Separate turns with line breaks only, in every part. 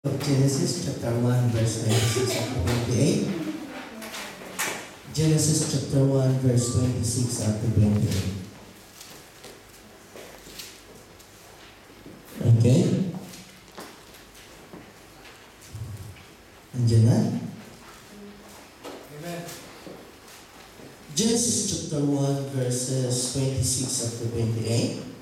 Of Genesis chapter 1 verse 26 up to 28. Genesis chapter 1 verse 26 up to 28. Okay? Andiyan na?
Amen.
Genesis chapter 1 verses 26 up to 28.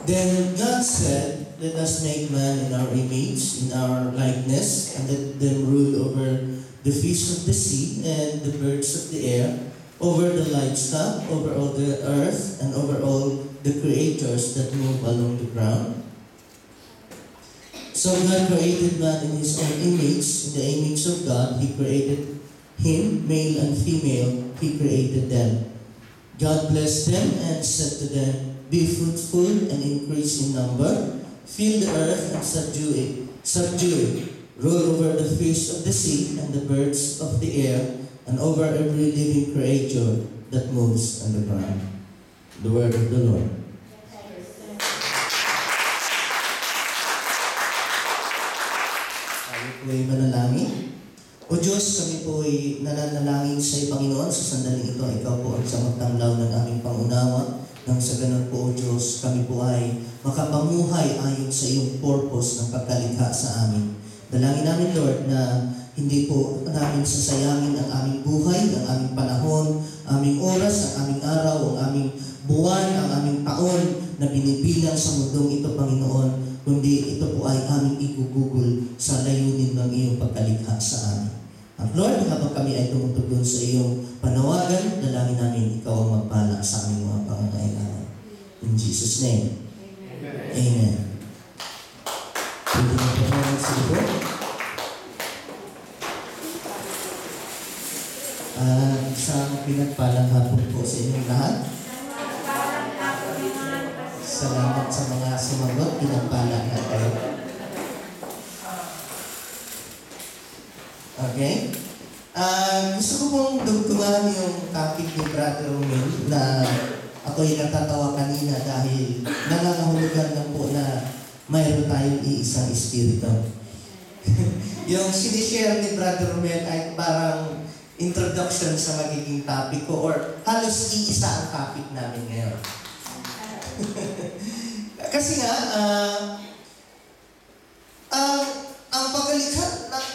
Then God said, "Let us make man in our image, in our likeness, and let them rule over the fish of the sea and the birds of the air, over the livestock, over all the earth, and over all the creatures that move along the ground." So God created man in His own image. In the image of God, He created him, male and female, He created them. God blessed them and said to them, "Be fruitful and increase in number, fill the earth and subdue it. Rule over the fish of the sea and the birds of the air, and over every living creature that moves on the ground." The word of the Lord. Tayo po ay manalangin. O Diyos, kami po ay nananalangin sa iyo, Panginoon, sa sandaling ito. Ikaw po ang samagtanglaw ng aming pangunawa. Nang sa ganun po, O Diyos, kami po ay makapamuhay ayon sa iyong purpose ng pagkalikha sa amin. Dalangin namin, Lord, na hindi po namin sasayangin ang aming buhay, ang aming panahon, aming oras, ang aming araw, ang aming buwan, ang aming taon na binibilang sa mundong ito, Panginoon, kundi ito po ay aming igugugol sa layunin ng iyong pagkalikha sa amin. At Lord, habang kami ay tumutugon sa iyong panawagan, dalangin namin ikaw ang magpala sa aming mga pangangailangan. In Jesus' name.
Amen.
Amen. Pwede na po naman sa libro. Isang pinagpalang hapon po sa inyong lahat. Salamat sa mga sumagot. Pinagpala na kayo. Okay? Gusto ko pong dugtungan yung topic ni Brother Romel na ako'y natatawa kanina dahil nangangahulugan lang po na mayroon tayong iisang espiritu. Yung sinishare ni Brother Romel ay parang introduction sa magiging topic ko or halos iisa ang topic namin ngayon. Kasi nga, ang pagkalikha,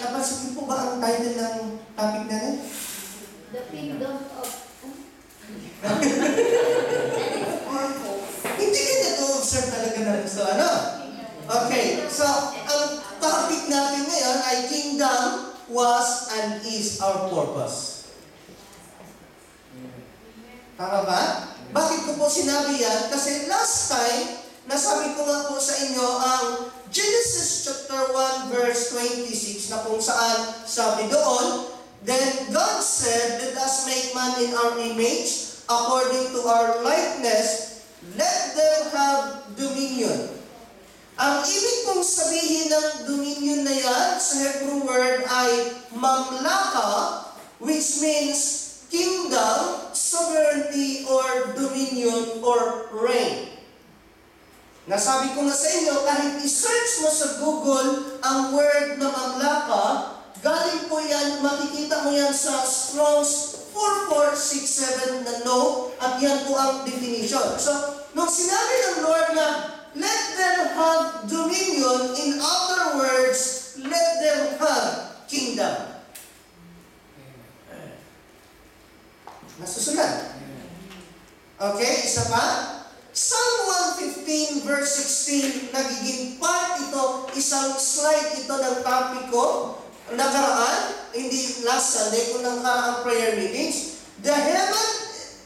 napansin niyo po ba ang title ng topic natin?
The kingdom of
Hindi ka na-observe talaga na gusto, ano? Okay, so ang topic natin ngayon ay kingdom was and is our purpose. Tama ba? Bakit ko po sinabi yan? Kasi last time, nasabi ko nga po sa inyo ang Genesis chapter 1 verse 26 na kung saan sabi doon, "Then God said, let us make man in our image, according to our likeness, let them have dominion." Ang ibig kong sabihin ng dominion na yan sa Hebrew word ay mamlaka, which means kingdom, sovereignty, or dominion, or reign. Nasabi ko nga sa inyo, kahit i-search mo sa Google ang word na mamlaka, galing po yan, makikita mo yan sa Strong's 4467 na no, at yan po ang definition. So, nung sinabi ng Lord na, let them have dominion, in other words, let them have kingdom. Nasusunod? Okay, isa pa? Psalm 115 verse 16, nagiging part ito, isang slide ito ng topic ko, nakaraan, hindi last Sunday, kung nakaraang prayer meetings.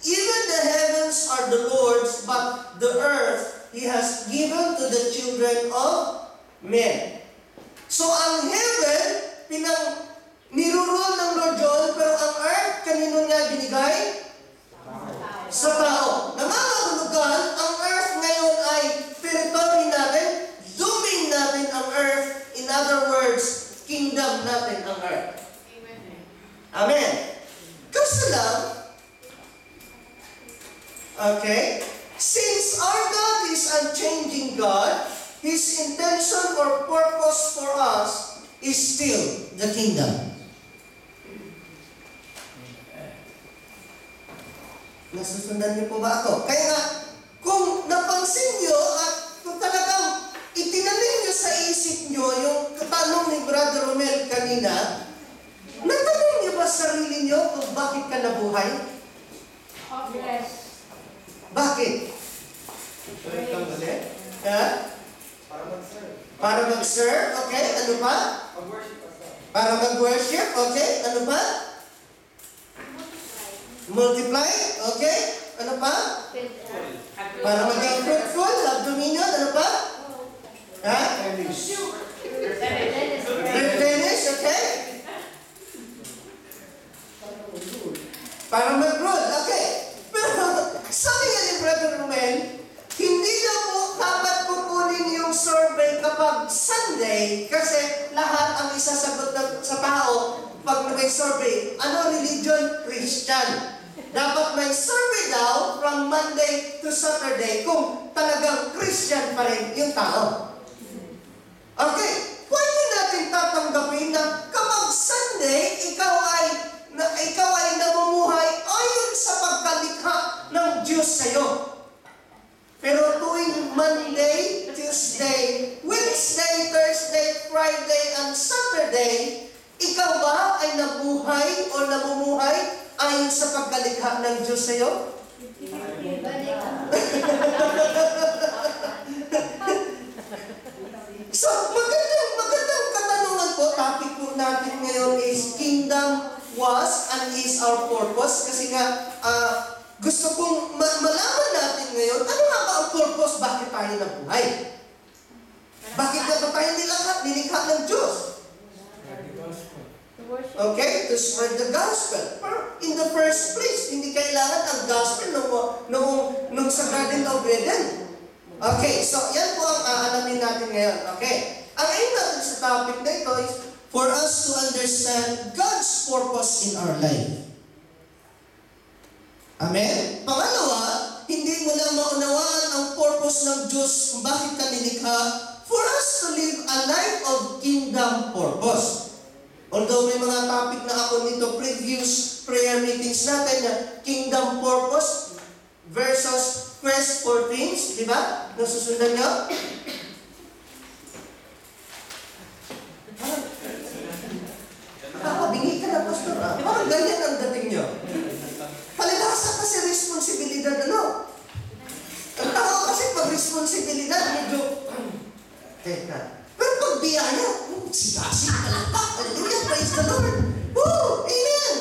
Even the heavens are the Lord's, but the earth He has given to the children of men. So ang heaven, nirurule ng Lord John, pero ang earth, kanino niya binigay? Sa tao. Nangangahulugan, ang earth ngayon ay territory natin, domain natin ang earth. In other words, kingdom natin ang earth. Amen. Kaso lang, okay, since our God is unchanging God, His intention or purpose for us is still the kingdom. Nasusundan niyo po ba ako? Kaya nga, kung napansin niyo at kung talagang itinanim niyo sa isip niyo yung katanong ni Brother Romel kanina, natanong niyo ba sarili niyo kung bakit ka nabuhay?
Yes.
Bakit? Ha? Para mag-serve, okay? Ano pa? Para mag-worship, okay? Ano pa? Multiply, okay? Ano pa? Para maging fruitful, have dominion, ano pa? Ha? Replenish, okay? Para mag-rule, okay? Pero, sabi nga ni Brother Romel, hindi na po dapat kukunin yung survey kapag Sunday kasi lahat ang isasagot sa tao pag may survey. Ano religion? Christian. Dapat may survey daw from Monday to Saturday kung talagang Christian pa rin yung tao. Okay, pwede natin tatanggapin na kapag Sunday, ikaw ay namumuhay ayon sa pagkalikha ng Diyos sa'yo. Pero tuwing Monday, Tuesday, Wednesday, Thursday, Friday, and Saturday, ikaw ba ay nabuhay o namumuhay ayon sa pagkalikha ng Diyos sa'yo? So, magandang katanungan po. Topic po natin ngayon is Kingdom was and is our purpose. Kasi nga, gusto kong malaman natin ngayon, ano nga ba ang purpose? Bakit tayo nabuhay? Bakit na ba tayo nilikha ng Diyos? Okay? To spread the gospel. In the first place, hindi kailangan ang gospel nung sa Garden of Eden. Okay, so yan po ang aalamin natin ngayon. Okay. Ang aim natin sa topic na ito is for us to understand God's purpose in our life. Amen? Pangalawa, hindi mo lang maunawaan ang purpose ng Diyos kung bakit ka nilikha for us to live a life of kingdom purpose. Although may mga topic na ako nito previous prayer meetings natin na kingdom purpose versus quest for things, di ba? Nasusundan nyo? Nakakabingi ka na, Pastor. Parang ganyan ang dating nyo. Palibasa kasi responsibilidad, ano? Ang tao kasi pag responsibilidad, medyo, teka. Pero pag biyaya, sigasig, palakpak, hallelujah, praise the Lord. Woo! Amen!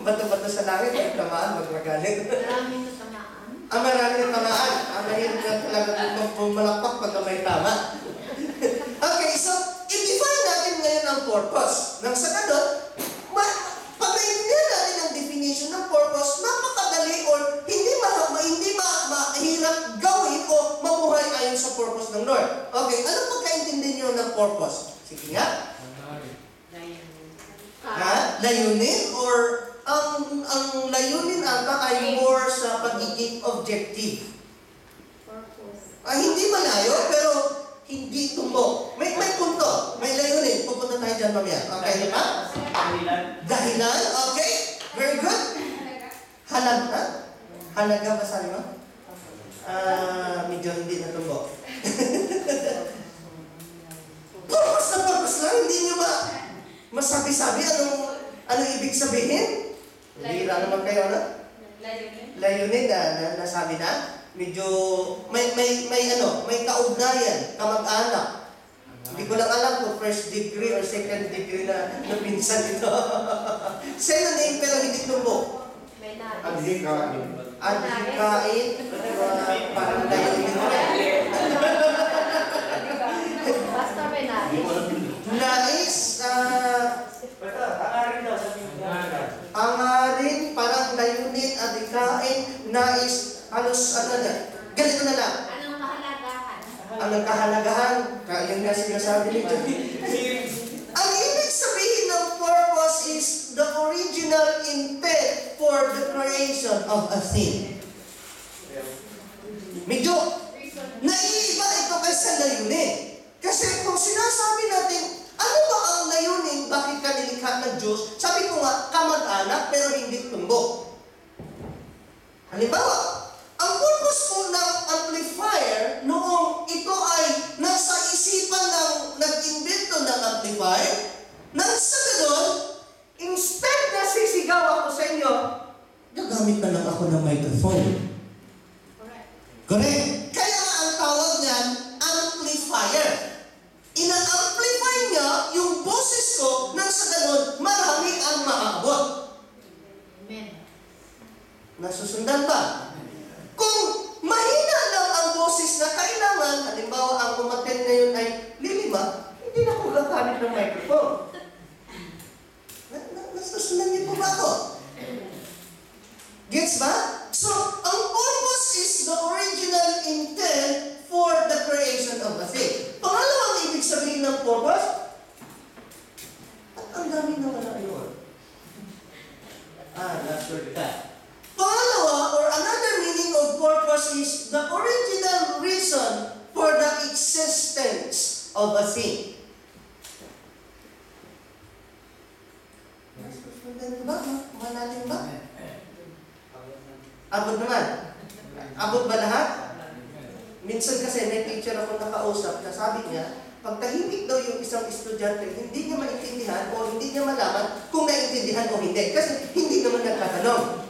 Bato-bato sa langit, may tamaan, magmagalit.
Maraming tamaan.
Maraming tamaan. Mahirap na talaga pumalakpak pag may tama. Okay, so, i-define natin ngayon ang purpose. Nang sa ganun, pag naintindihan natin ang definition ng purpose, napakadali or hindi mahirap gawin o mamuhay ayon sa purpose ng Lord. Okay, ano pagkaintindi niyo ng purpose? Sige nga. Layunin or ang layunin ata ay more sa pagiging objective.
Purpose.
Hindi malayo, pero hindi tumbok. May punto. May layunin. Pupunta tayo dyan mamaya. Okay, di ba? Dahilan. Okay. Very good. Halaga. Halaga ba sabi mo? Medyo hindi na tumbok. Purpose na purpose lang. Hindi nyo masabi-sabi anong ibig sabihin? Hira naman kayo, no? Layunin na nasabi na. Medyo may kaugnayan, kamag-anak. Hindi ko lang alam kung first degree or second degree na pinsan ito. Synonym pero hindi tumbok.
May nais.
Adhikain. Parang layunin.
Basta may nais.
Nais, angarin, parang layunin, adhikain, nais, halos ganito na lang.
Anong kahalagahan?
Ang kahalagahan, yun nga sinasabi nito. Ang ibig sabihin ng purpose is the original intent for the creation of a thing. medyo naiiba ito kaysa layunin. Kasi kung sinasabi natin, ano ba ang layunin, bakit ka nilikha ng Diyos? Sabi ko nga, kamag-anak pero hindi tumbok. Halimbawa, ang purpose po ng amplifier noong ito ay nasa isipan ng nag-invento ng amplifier, nang sa ganun, instead na sisigaw ako sa inyo, gagamit na lang ako ng microphone. Correct? Kaya nga ang tawag niyan, amplifier. Ina-amplify niya yung boses ko nang sa ganun, marami ang maaabot.
Amen.
Nasusundan ba? Kung mahina lang ang boses na kailangan, halimbawa ang umattend ngayon ay lilima, hindi na ko gagamit ng microphone. Nasusundan niyo po ba ako? Gets ba? So, ang purpose is the original intent for the creation of a thing. Pangalawang ibig sabihin ng purpose, at ang dami naman na yun. Not sure that. Pangalawa, or another meaning of purpose is the original reason for the existence of a thing. Nasusundan ba? Malalim ba? Abot naman. Abot ba lahat? Minsan kasi may teacher ako nakausap na sabi niya, pag tahimik daw yung isang estudyante, hindi niya maintindihan o hindi niya malaman kung naintindihan o hindi. Kasi hindi naman nagtatanong.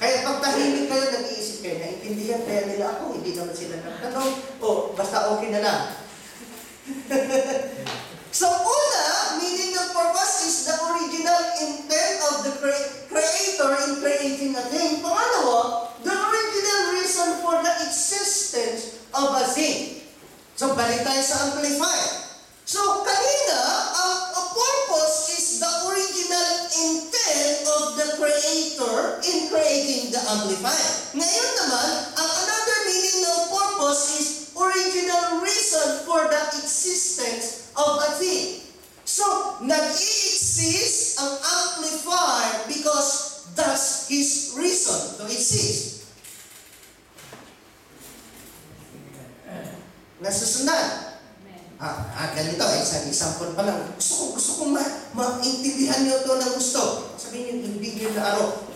Kaya pag tahimik kayo, nag-iisip kayo, naintindihan kaya nila ako, hindi naman sila nagtanong, o basta okay na lang. So, una, meaning ng purpose is the original intent of the creator in creating a thing. Pangalawa, the original reason for the existence of a thing. So, balik tayo sa amplifier. So, kanina, ang purpose is the original intent of the creator in creating the amplifier. Ngayon naman, ang another meaning ng purpose is original reason for the existence of a thing. So, nag-i-exist ang amplifier because that's his reason to exist. Nasusundan? Ganito, isang example pa lang. Gusto kong maintindihan niyo ito ng gusto. Sabihin niyo, hindi niyo na araw.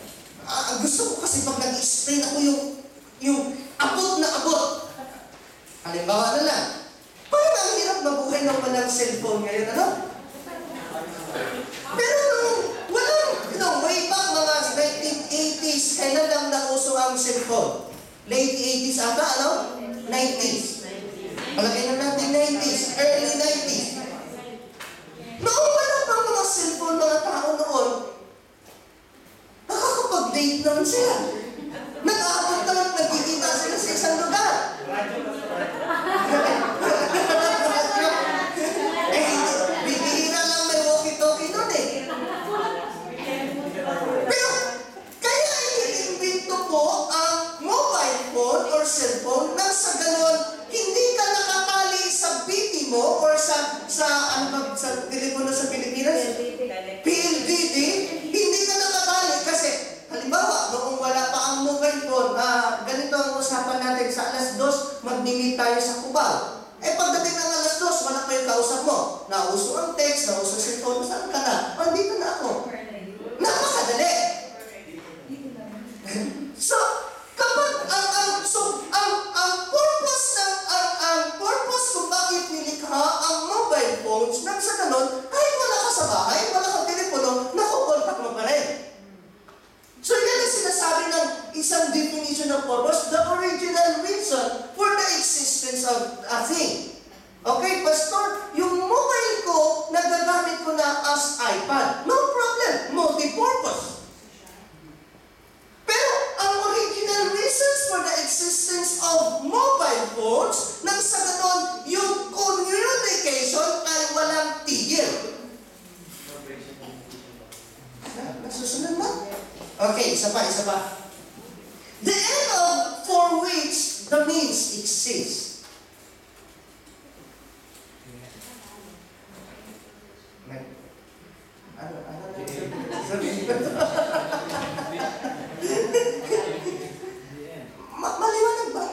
Gusto ko kasi pag nag-explain ako yung abot na abot. Halimbawa na lang. Parang ang hirap mabuhay ng walang cellphone ngayon, ano? Pero way back mga 1980s, kailan lang nauso ang cellphone? Late 80s ata, ano? 90s. Palagay na natin 90s, early 90s. Noong wala pang mga cellphone, mga tao noon, nakakapag-date naman sila. Nag-aabot naman, nagkikita sila sa isang lugar. Bibihira lang may walkie-talkie doon eh. Pero, kaya iniimbento po ang mobile phone or cellphone nang sa ganon, hindi ka nakatali sa BP mo or sa telepono sa Pilipinas? PLDT? Hindi ka nakatali kasi, halimbawa, noong wala pa ang mobile phone, ganito ang usapan natin, sa alas 2, mag-meet tayo sa Cubao. Pagdating ng alas 2, wala pa yung kausap mo. Nauso ang text, nauso ang cellphone, saan ka na? Dito na ako. Napakadali. So, kapag ang purpose kung bakit nilikha ang mobile phones, nang sa ganon, kahit wala ka sa bahay, wala kang telepono, nakukontak mo pa rin. So, yan ang sinasabi ng isang definition of purpose, the original reason for the existence of a thing. Okay, Pastor, yung mobile ko, nagagamit ko na as iPad. No problem, multi-purpose. Pero, ang original reasons for the existence of mobile phones, nang sa ganon, yung communication ay walang tigil. Nasusunod mo? Okay, isa pa. The end of for which the means exist. Maliwanag ba?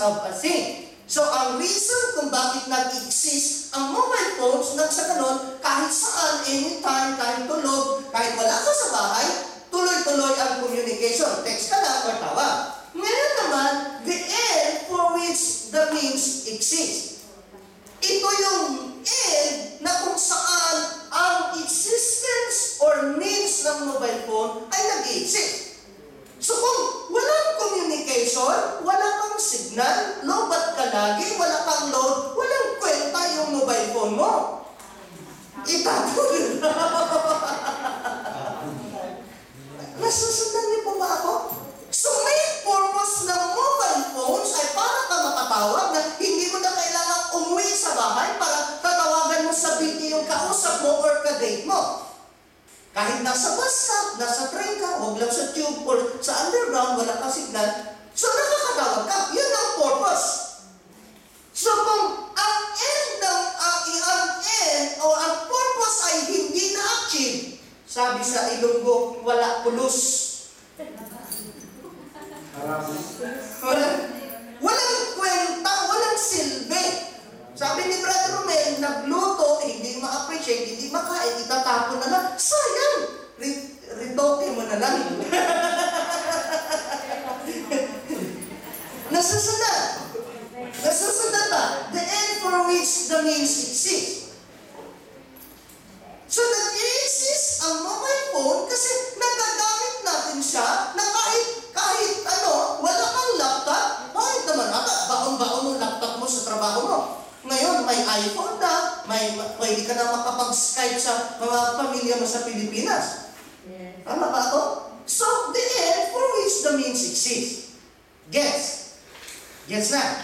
of a thing. So, ang reason kung bakit nag-exist ang mobile phones, sa ganon, kahit saan, anytime, kahit tulog, kahit wala ka sa bahay, tuloy-tuloy ang communication. Text ka lang or tawag. Ngayon naman, the end for which the means exist. Ito yung end na kung saan ang existence or means ng mobile phone ay nag-exist. So kung walang communication, wala kang signal, lobat ka lagi, wala kang load, walang kwenta yung mobile phone mo. Itatulog na. Nasusundan niyo po ba ako? So main purpose ng mobile phones ay para ka makatawag na hindi mo na kailangan umuwi sa bahay para tatawagan mo sa video yung kausap mo or ka-date mo. Kahit nasa bus ka, nasa train ka, huwag lang sa tube or sa underground, wala kang signal, so nakakatawag ka. Yun ang purpose. So kung ang end o ang purpose ay hindi na-achieve, sabi sa Ilonggo, wala pulos. Walang kwenta, walang silbi. Sabi ni Brother Romel, nagluto, hindi ma-appreciate, hindi makain, itatapon na lang. Sayang! Ritoke mo na lang. Nasusunod. Nasusunod ba? The end for which the means exist. So nag-i-exist ang mobile phone kasi nagagamit natin siya na kahit wala kang laptop, bakit naman baon-baon yung laptop mo sa trabaho mo. Ngayon, may iPhone na, pwede ka na makapag-Skype sa mga pamilya mo sa Pilipinas. Tama ba ako? So, the end for which the means exist. Gets? Gets na?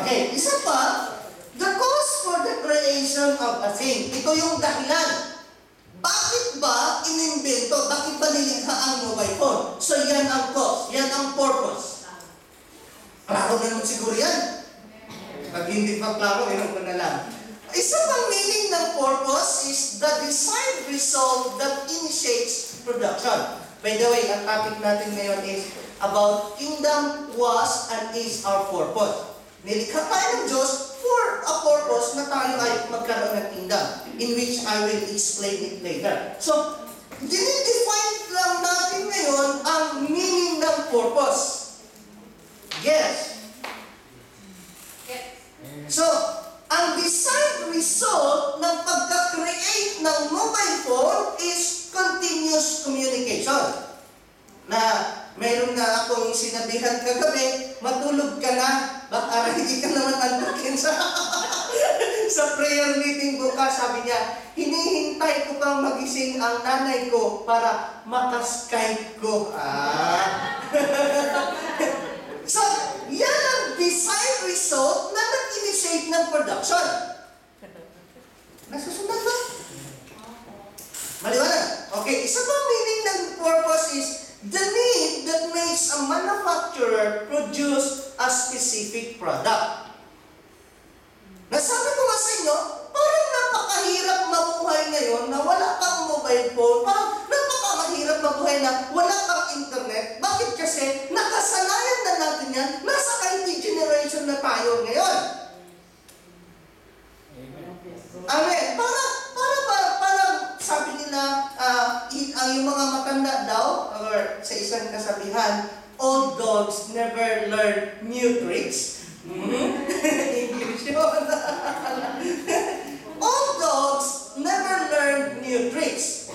Okay, isa pa, the cause for the creation of a thing. Ito yung dahilan. Bakit ba inimbento? Bakit ba nilikha ang mobile phone? So, yan ang cause. Yan ang purpose. Klaro naman siguro yan. Pag hindi pa klaro, inom ko na lang. Isa pang meaning ng purpose is the desired result that initiates production. By the way, ang topic natin ngayon is about kingdom was and is our purpose. Nilikha tayo ng Diyos for a purpose na tayo ay magkaroon ng kingdom, in which I will explain it later. So, dinidefine lang natin ngayon ang meaning ng purpose. Yes. So, ang desired result ng pagka-create ng mobile phone is continuous communication. Na mayroon na akong sinabihan kagabi, matulog ka na, baka hindi ka naman antukin sa prayer meeting bukas. Sabi niya, hinihintay ko pang magising ang nanay ko para makaskype ko. So, yan ang desired result na nag-initiate ng production. Nasusundan ba? Maliwanag. Okay, isa pang meaning ng purpose is the need that makes a manufacturer produce a specific product. Nasabi ko nga sa inyo, parang napakahirap mabuhay ngayon na wala kang mobile phone. Parang napakamahirap mabuhay na wala kang internet. Bakit kasi? Nakasanayan na natin yan. Nasa IT generation na tayo ngayon. Amen. Parang sabi nila, yung mga matanda daw, or sa isang kasabihan, old dogs never learn new tricks. English yun. Old dogs never learn new tricks.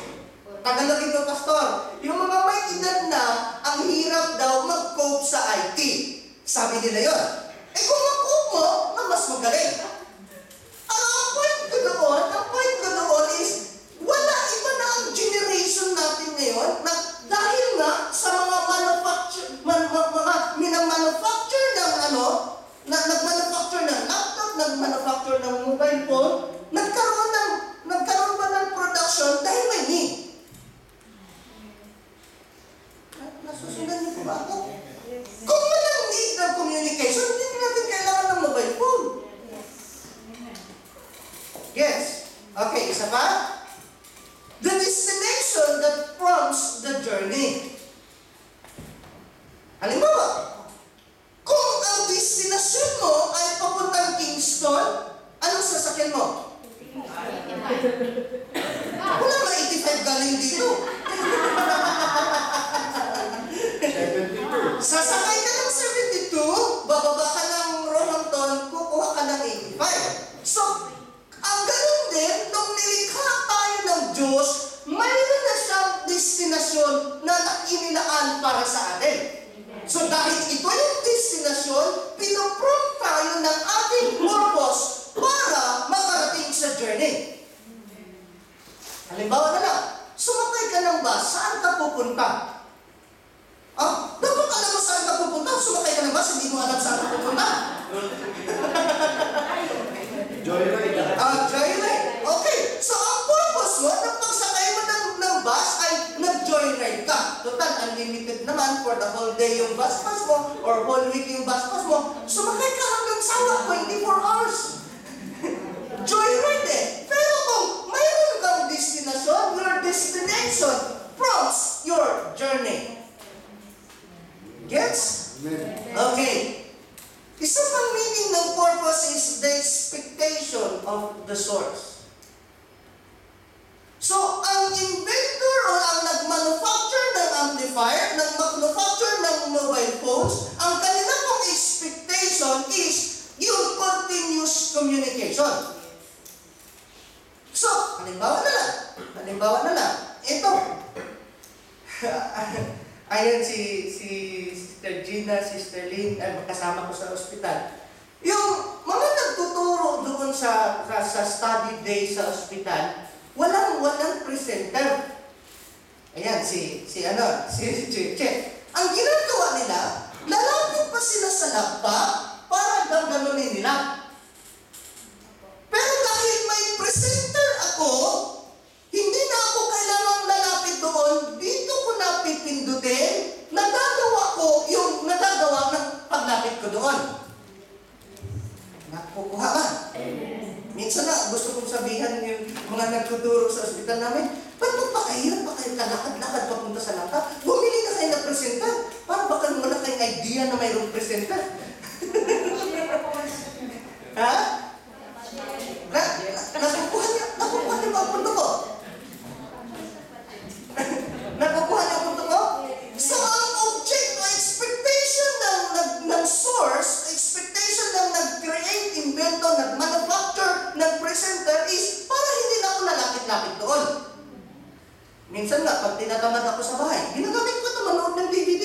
Tagalogin ko, Pastor. Yung mga may edad na, ang hirap daw mag-cope sa IT. Sabi nila yun. Kung mag-cope mo, na mas magaling. Ang point ko doon is, wala iba na ang generation natin ngayon na dahil nga sa mga minang-manufacture ng nag-manufacture ng laptop, nag-manufacture ng mobile phone, nagkaroon ba ng production dahil may need? Nasusundan niyo po ba ako? Kung walang need ng communication, hindi natin kailangan ng mobile phone. Yes. Okay, isa pa? The destination that prompts the journey. Halimbawa, So, ang ganun din, nung nilikha tayo ng Diyos, mayroon na siyang destinasyon na inilaan para sa atin. So dahil ito yung destinasyon, pinuprom tayo ng ating purpose para makarating sa journey. Halimbawa na lang, sumakay ka ng bus, saan ka pupunta? Dapat alam mo saan ka pupunta. Sumakay ka ng bus, hindi mo alam saan ka pupunta.
Joyride.
Joyride. Okay. So, ang purpose mo, na pagsakay mo ng bus ay nag-joyride ka. Total, unlimited naman for the whole day yung bus pass mo or whole week yung bus pass mo. Sumakay ka hanggang sawa, 24 hours. Joyride eh. Pero kung mayroon kang destination, your destination prompts your journey. Gets?
Amen.
Okay. Isa pang meaning ng purpose is the expectation of the source. So, ang inventor o ang nag-manufacture ng amplifier, nag-manufacture ng mobile phones, ang kanila pong expectation is yung continuous communication. So, halimbawa na lang, ito. Ayan si Sister Gina, Sister Lynn, kasama ko sa ospital. Yung mga nagtuturo doon sa study day sa ospital, walang presenter. Ayan, si Cheche. Ang ginagawa nila, lalapit pa sila sa laptop para gaganunin nila. Pero dahil may presenter ako, hindi na ako kailangang lalapit doon, dito ko na pipindutin, nagagawa ng paglapit ko doon. Nakukuha ba? Minsan na, gusto kong sabihan yung mga nagtuturo sa ospital namin, ba't magpakahirap pa kayo kalakad-lakad papunta sa laptop? Bumili na kayo ng presenter, para baka wala kayong idea na mayroong presenter. Ha? Nakukuha niyo ba ang punto ko? Nakukuha niyo ang punto ko? So, ang object o expectation ng source, expectation ng nag-create, invento, nag-manufacture, nag-presenter is para hindi na ako lalapit-lapit doon. Minsan nga, pag tinatamad ako sa bahay, ginagamit ko ito manood ng DVD.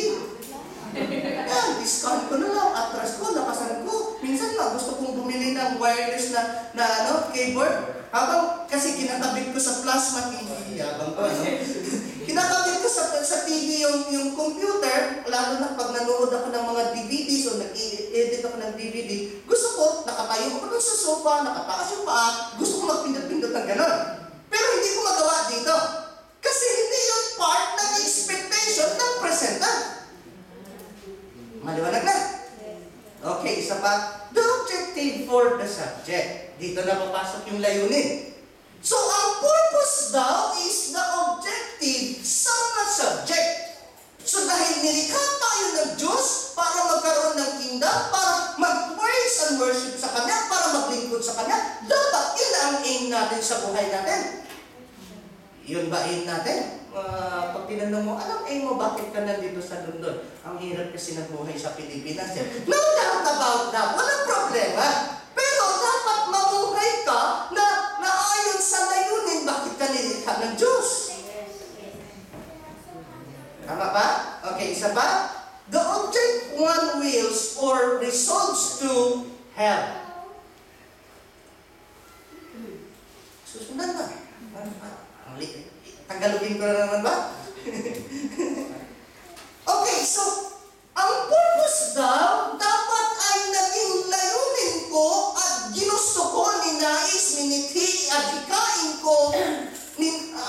Yan, discount ko na lang, atras ko, lakasan ko. Minsan nga, gusto kong bumili ng wireless na keyboard. Habang, kasi kinakabit ko sa plasma TV, yabang ko, kinakabit ko sa TV yung computer, lalo na pag nanood ako ng mga DVDs o nag-edit ako ng DVD, gusto ko, nakatayo ako dun sa sofa, nakataas yung paa, gusto ko magpindot-pindot ng gano'n. Pero hindi ko magawa dito. Kasi hindi yung part ng expectation ng presenter. Maliwanag na? Okay, isa pa. The objective for the subject. Dito na papasok yung layunin. So, ang purpose daw is the objective sa mga subject. So, dahil nilikha tayo ng Diyos para magkaroon ng kingdom, para mag-praise and worship sa Kanya, para maglingkod sa Kanya, dapat yun ang aim natin sa buhay natin. Yun ba aim natin? Pag tinanong mo, anong aim mo, bakit ka nandito sa London? Ang hirap kasi nagbuhay sa Pilipinas. No doubt about that. Walang problema. Pero dapat mamuhay ka na ayon sa layunin, bakit ka nilikha ng Diyos? Tama ba? Okay, isa pa? The object one wills or resolves to help. Susundan ba? Tagalogin ko na naman ba? Okay, so, ang purpose daw, dapat ay naging layunin ko at ginusto ko, ninais, minithi, adhikain ko,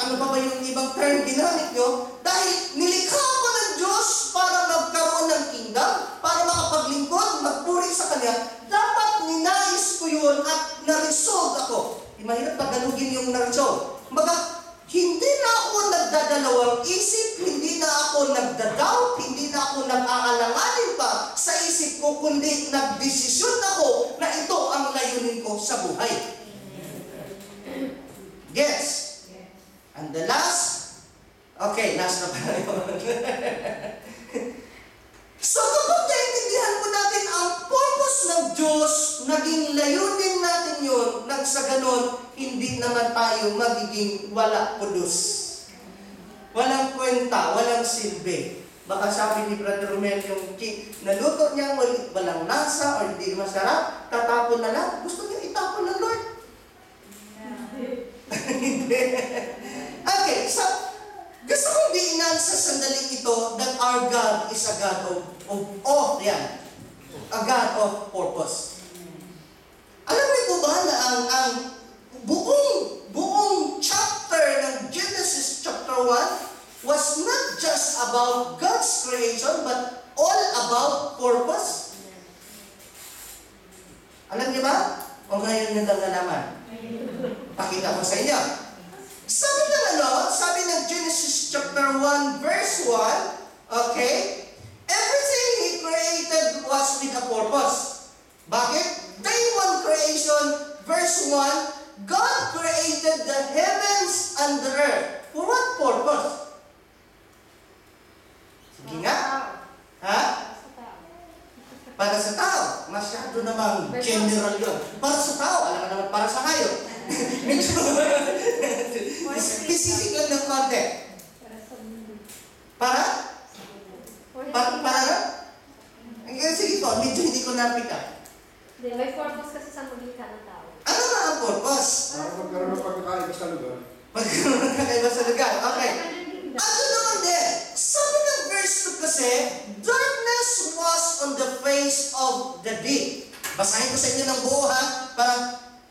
ano ba yung ibang term ginamit nyo? Dahil nilikha ko ng Diyos para magkaroon ng kingdom, para makapaglingkod, magpuri sa Kanya, dapat ninais ko yun at na-resolve ako. Mahirap tagalogin yung na-resolve. Hindi na ako nagdadalawang isip, hindi na ako nagda-doubt, hindi na ako nag-aalanganin pa sa isip ko, kundi nagdesisyon ako na ito ang layunin ko sa buhay. Yes. And the last, okay, last na pala yun. So kapag naintindihan po natin ang purpose ng Diyos, naging layunin natin yun, ganon, nang sa ganon, hindi naman tayo magiging wala pulos. Walang kwenta, walang silbi. Baka sabi ni Brother Romel, yung naluto niya, walang lasa or hindi masarap, tatapon na lang. Gusto niya itapon ng Lord. Hindi. Okay, so, gusto kong diinan sa sandaling ito that our God is a God yan. A God of purpose. Alam mo ito ba na ang buong chapter ng Genesis chapter 1 was not just about God's creation, but all about purpose? Alam niyo ba? O ngayon nyo lang nalaman? Pakita ko sa inyo. Sabi ng Genesis chapter 1 verse 1, okay? Everything He created was with a purpose. Bakit? Day 1 creation, verse 1, God created the heavens and the earth. For what purpose? Sige nga. Ha? Para sa tao. Masyado namang general yun. Para sa tao. Alam ka naman, para sa hayop. Medyo specific lang ng konti. Para? Sige po, medyo hindi ko na-pick up.
May purpose kasi sa maging ng tao.
Ano nga ang purpose?
Para magkaroon ng pagkakaiba sa lugar.
Magkaroon ng kakaiba sa lugar. Okay. Ano naman din? Sabi ng verse 2 kasi, darkness was on the face of the deep. Basahin ko sa inyo ng buo ha, para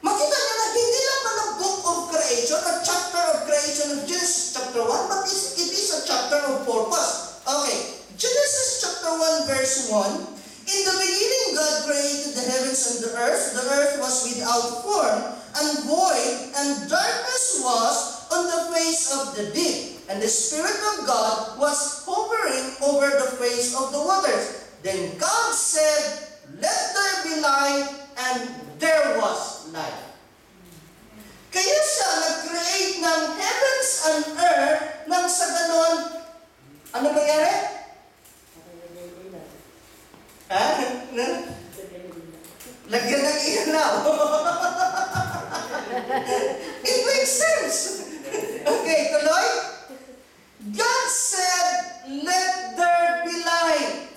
makita nyo na hindi lang pa ng book of creation, a chapter of creation of Genesis chapter 1, but it is a chapter of purpose. Okay. Genesis chapter 1 verse 1, in the beginning, God created the heavens and the earth. The earth was without form and void, and darkness was on the face of the deep. And the Spirit of God was hovering over the face of the waters. Then God said, let there be light, and there was light. Kaya siya nag-create ng heavens and earth nang sa ganon, ano nangyari? Ha? Lagyan ng ilaw. It makes sense. Okay, tuloy. God said, let there be light.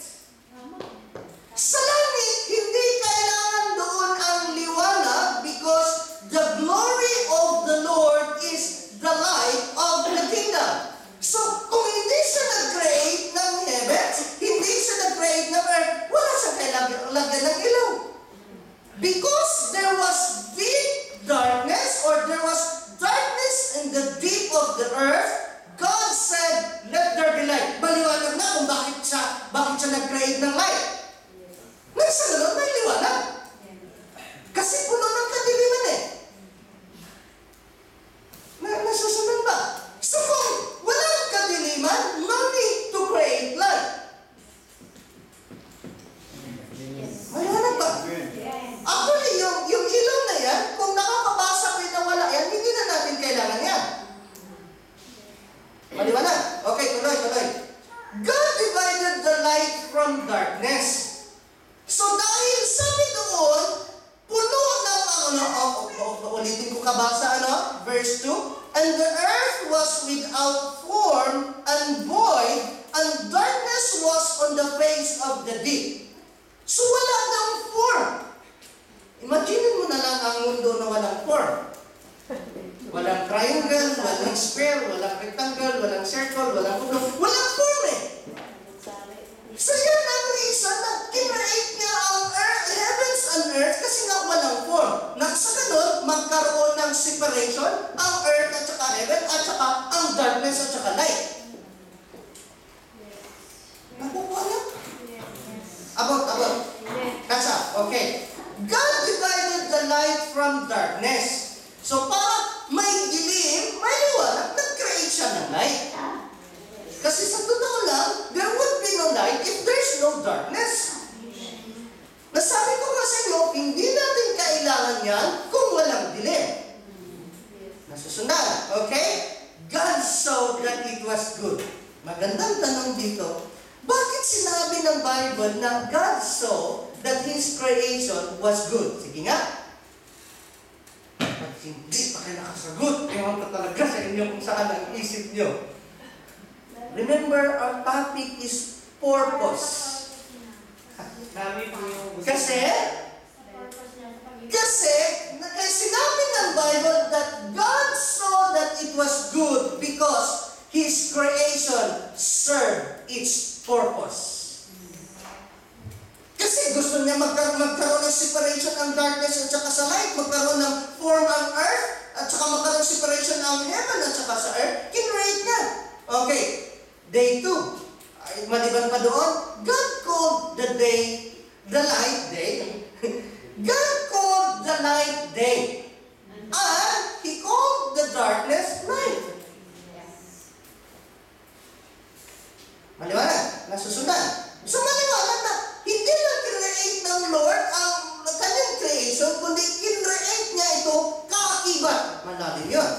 Sa langit, hindi kailangan doon ang liwanag because the glory of the Lord is the light of the kingdom. So, kung hindi siya nag-create ng heavens, hindi siya nag-create ng earth, wala siyang kailangan ng ilaw. Because there was deep darkness, or there was darkness in the deep of the earth, God said, let there be light. Maliwanag na kung bakit siya nag-create ng light. Nasa ganun, may liwanag. Kasi puno ng kadiliman eh. Nasusunod ba? So kung walang kadiliman, no need to create light. Maliwanag ba? Actually, yung ilaw na yan, kung nakakabasa ko na wala yan, hindi na natin kailangan yan. Maliwanag? Okay, tuloy. God divided the light from darkness. So dahil sabi doon, puno ng ulitin ko kabasa, verse 2, and the earth was without form and void, and darkness was on the face of the deep. So wala nang form. Imagine mo na lang ang mundo na walang form. Walang triangle, walang square, walang rectangle, walang circle, walang ulo. Walang form eh. So yan ang reason na kinreate niya ang heavens and earth kasi nga walang form. Sa ganun, magkaroon ng separation ang earth at saka heaven at saka ang darkness at saka light. Nakukuha niyo? About. Kasa, okay. God divided the light from darkness. So para may dilim, may liwanag, nag-create siya ng light. Kasi sa totoo lang, there would be no light if there's no darkness. Nasabi ko nga sa inyo, hindi natin kailangan yan kung walang dilim. Nasusundan, okay? God saw that it was good. Magandang tanong dito, bakit sinabi ng Bible na God saw that His creation was good? Sige nga. Hindi pa kayo nakasagot. Ewan ko talaga sa inyo kung saan ang isip nyo. Remember, our topic is purpose. Kasi sinabi ng Bible that God saw that it was good because His creation served its purpose. Kasi gusto niya magkaroon ng separation ng darkness at saka sa light, magkaroon ng form ang earth, at saka magkaroon ng separation ng heaven at saka sa earth, kinreate niya. Okay, day 2. Maliban pa doon, God called the light day. God called the light day. And He called the darkness night. Maliwanag, nasusundan. So maliwanag na, hindi lang kinreate ng Lord ang kanyang creation, kundi kinreate niya ito kaakibat. Malalim yun.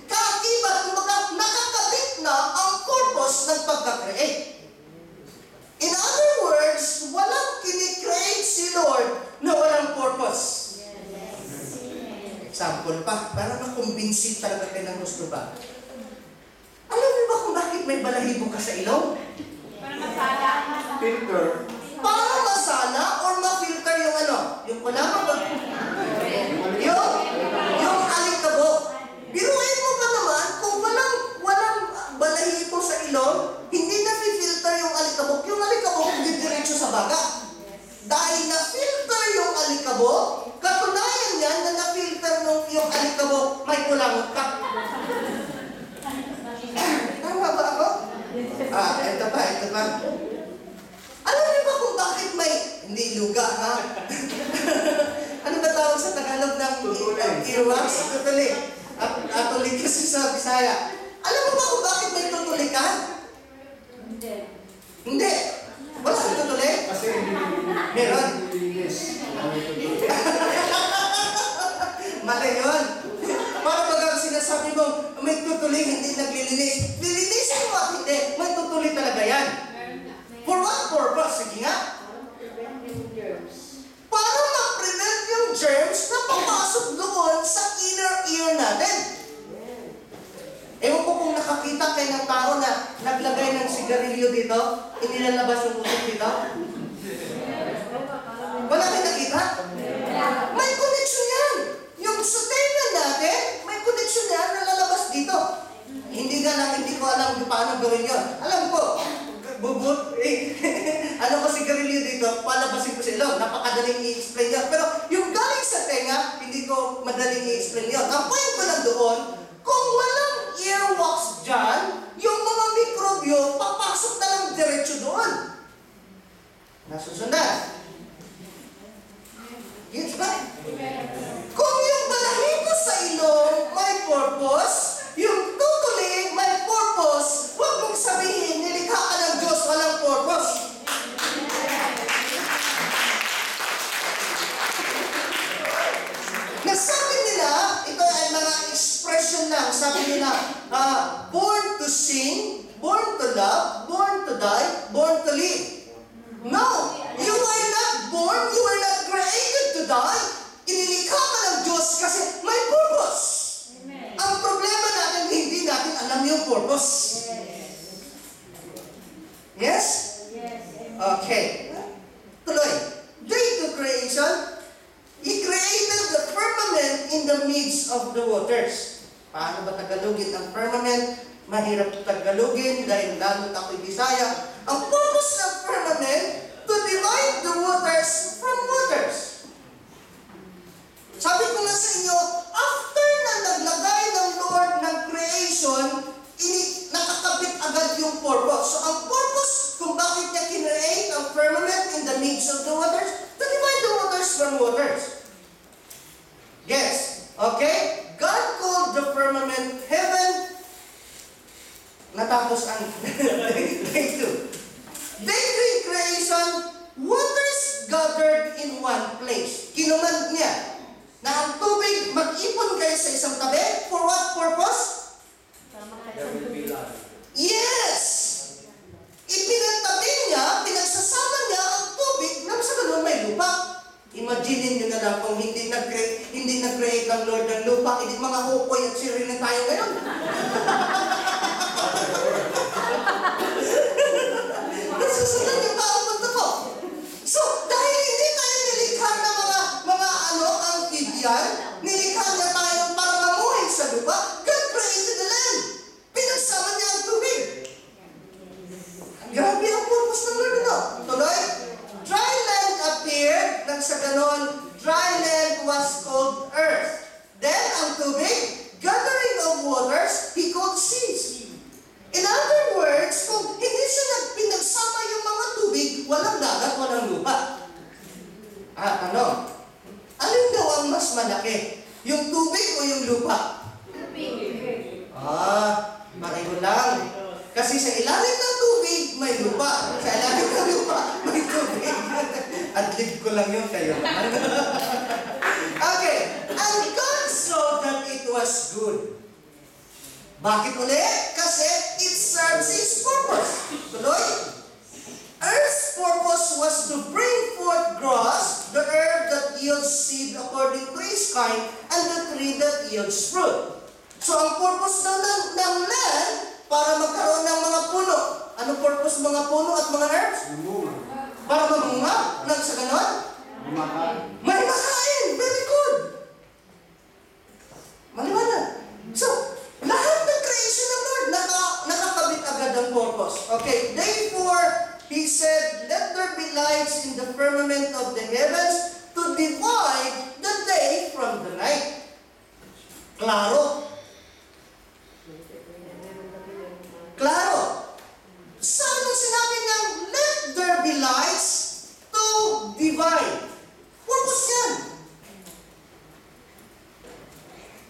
Kaakibat, kumbaga nakakabit na ang purpose ng pagka-create. In other words, walang kinikreate si Lord na walang purpose. Example pa, para makumbinsin talaga kayo ng gusto ba? Alam niyo ba kung bakit may balahibo ka sa ilong?
Filter.
Para masala or ma-filter yung ano? Yung yung alikabok. Biruin mo ba naman kung walang balahibo sa ilong, hindi na-filter yung alikabok. Yung alikabok hindi diretso sa baga. Dahil na-filter yung alikabok, katunayan yan na na-filter yung alikabok, may kulangot ka. Tama ba ako? Ito pa. Alam niyo ba kung bakit may, hindi luga ha? Ano ba tawag sa Tagalog ng earwax? Tutuli. Atulik kasi sa Bisaya. Alam mo ba kung bakit may tutulikan? Hindi. Wala kang tutulik?
Kasi
Meron.
yes.
Mali yun. Para bagang sinasabi mo, may tutuling, hindi naglilinis. Lilinisin mo at hindi. May tutuling talaga yan. For what purpose? Sige nga. Para ma-prevent yung germs na papasok doon sa inner ear natin. Ewan ko kung nakakita kayo ng tao na naglagay ng sigarilyo dito, inilalabas yung usok dito. Wala kayo nakita? May connection yan. Yung sa tenga natin, may connection yan na lalabas dito. Hindi ko alam kung paano gawin yun. Alam ko, ano ko sigarilyo dito, palabasin ko sa ilong. Napakadaling i-explain yun. Pero yung galing sa tenga, hindi ko madaling i-explain yun. Ang point ko lang doon, kung walang earwax dyan, yung mga mikrobyo, papasok na lang diretso doon. Nasusundan. Yes ba? Kung yung balahibo sa ilong may purpose, yung tutulig may purpose, huwag mong sabihin, nilikha ka ng Diyos, walang purpose. Nasabi nila, ito ay mga expression lang, sabi nila, born to sing, born to love, born to die, born to live. No, you are not born, you are not created to die. Inilikha ka ng Diyos kasi may purpose. Amen. Ang problema natin, hindi natin alam yung purpose. Yes? Yes. Okay. Tuloy. Day to creation, He created the firmament in the midst of the waters. Paano ba tagalogin ang firmament? Mahirap tagalogin dahil lalo ako'y Bisaya. Ang purpose ng firmament, to divide the waters from waters. Sabi ko nga sa inyo, after na naglagay ng Lord ng creation, nakakabit agad yung purpose. So ang purpose kung bakit niya kinreate ang firmament in the midst of the waters, to divide the waters from waters. Yes. Okay? God called the firmament heaven. Natapos ang day 2. Day 3 creation, waters gathered in one place. Kinumand niya na ang tubig mag-ipon kayo sa isang tabi. For what purpose? Yes! Ipinagtabi niya, pinagsasama niya ang tubig nang sa ganun may lupa. Imaginin niyo na lang kung hindi nag-create ng Lord ng lupa, hindi mga hukoy at siril na tayo ngayon. Nasusunod yung tao punto ko. So, dahil hindi tayo nilikha ng mga angkidyan, nilikha niya tayo para mamuhay sa lupa, God created the land. Pinagsama niya ang tubig. Grabe ang purpose ng Lord, no? Tuloy, dry land appeared, nang sa ganon, dry land was called earth. Then, ang tubig, gathering of waters, he called seas. In other words, kung hindi siya pinagsama yung mga tubig, walang dagat, walang lupa. Ano? Alin daw ang mas malaki? Yung tubig o yung lupa? Pareho lang. Kasi sa ilalim ng tubig, may lupa. Sa ilalim ng lupa, may tubig. Adlib ko lang yun kayo. Okay. And God saw that it was good. Bakit ulit? Kasi it serves its purpose. Tuloy. Earth's purpose was to bring forth grass, the herb that yields seed according to its kind, and the tree that yields fruit. So ang purpose ng land, para magkaroon ng mga puno. Anong purpose ng mga puno at mga herbs? Para mamunga. Nang sa ganon? May makain. Very good. Maliwanag. So, lahat ng creation ng Lord, nakakabit agad ang purpose. Okay, therefore, He said, let there be lights in the firmament of the heavens to divide the day from the night. Klaro. Klaro. Saan nung sinabi niyang, let there be lights to divide? Purpose yan.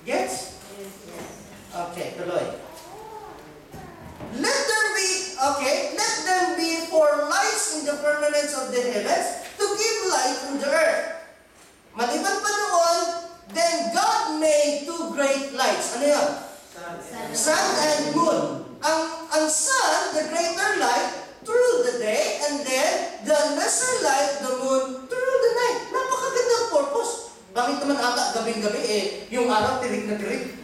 Gets? Okay, tuloy. Let them be for lights in the firmaments of the heavens to give light on the earth. Maliban pa noon, then God made two great lights. Ano yun? Sun and moon. Ang sun, the greater light, through the day, and then the lesser light, the moon, through the night. Napakagandang purpose. Bakit naman ata gabing-gabi yung araw tirik na tirik?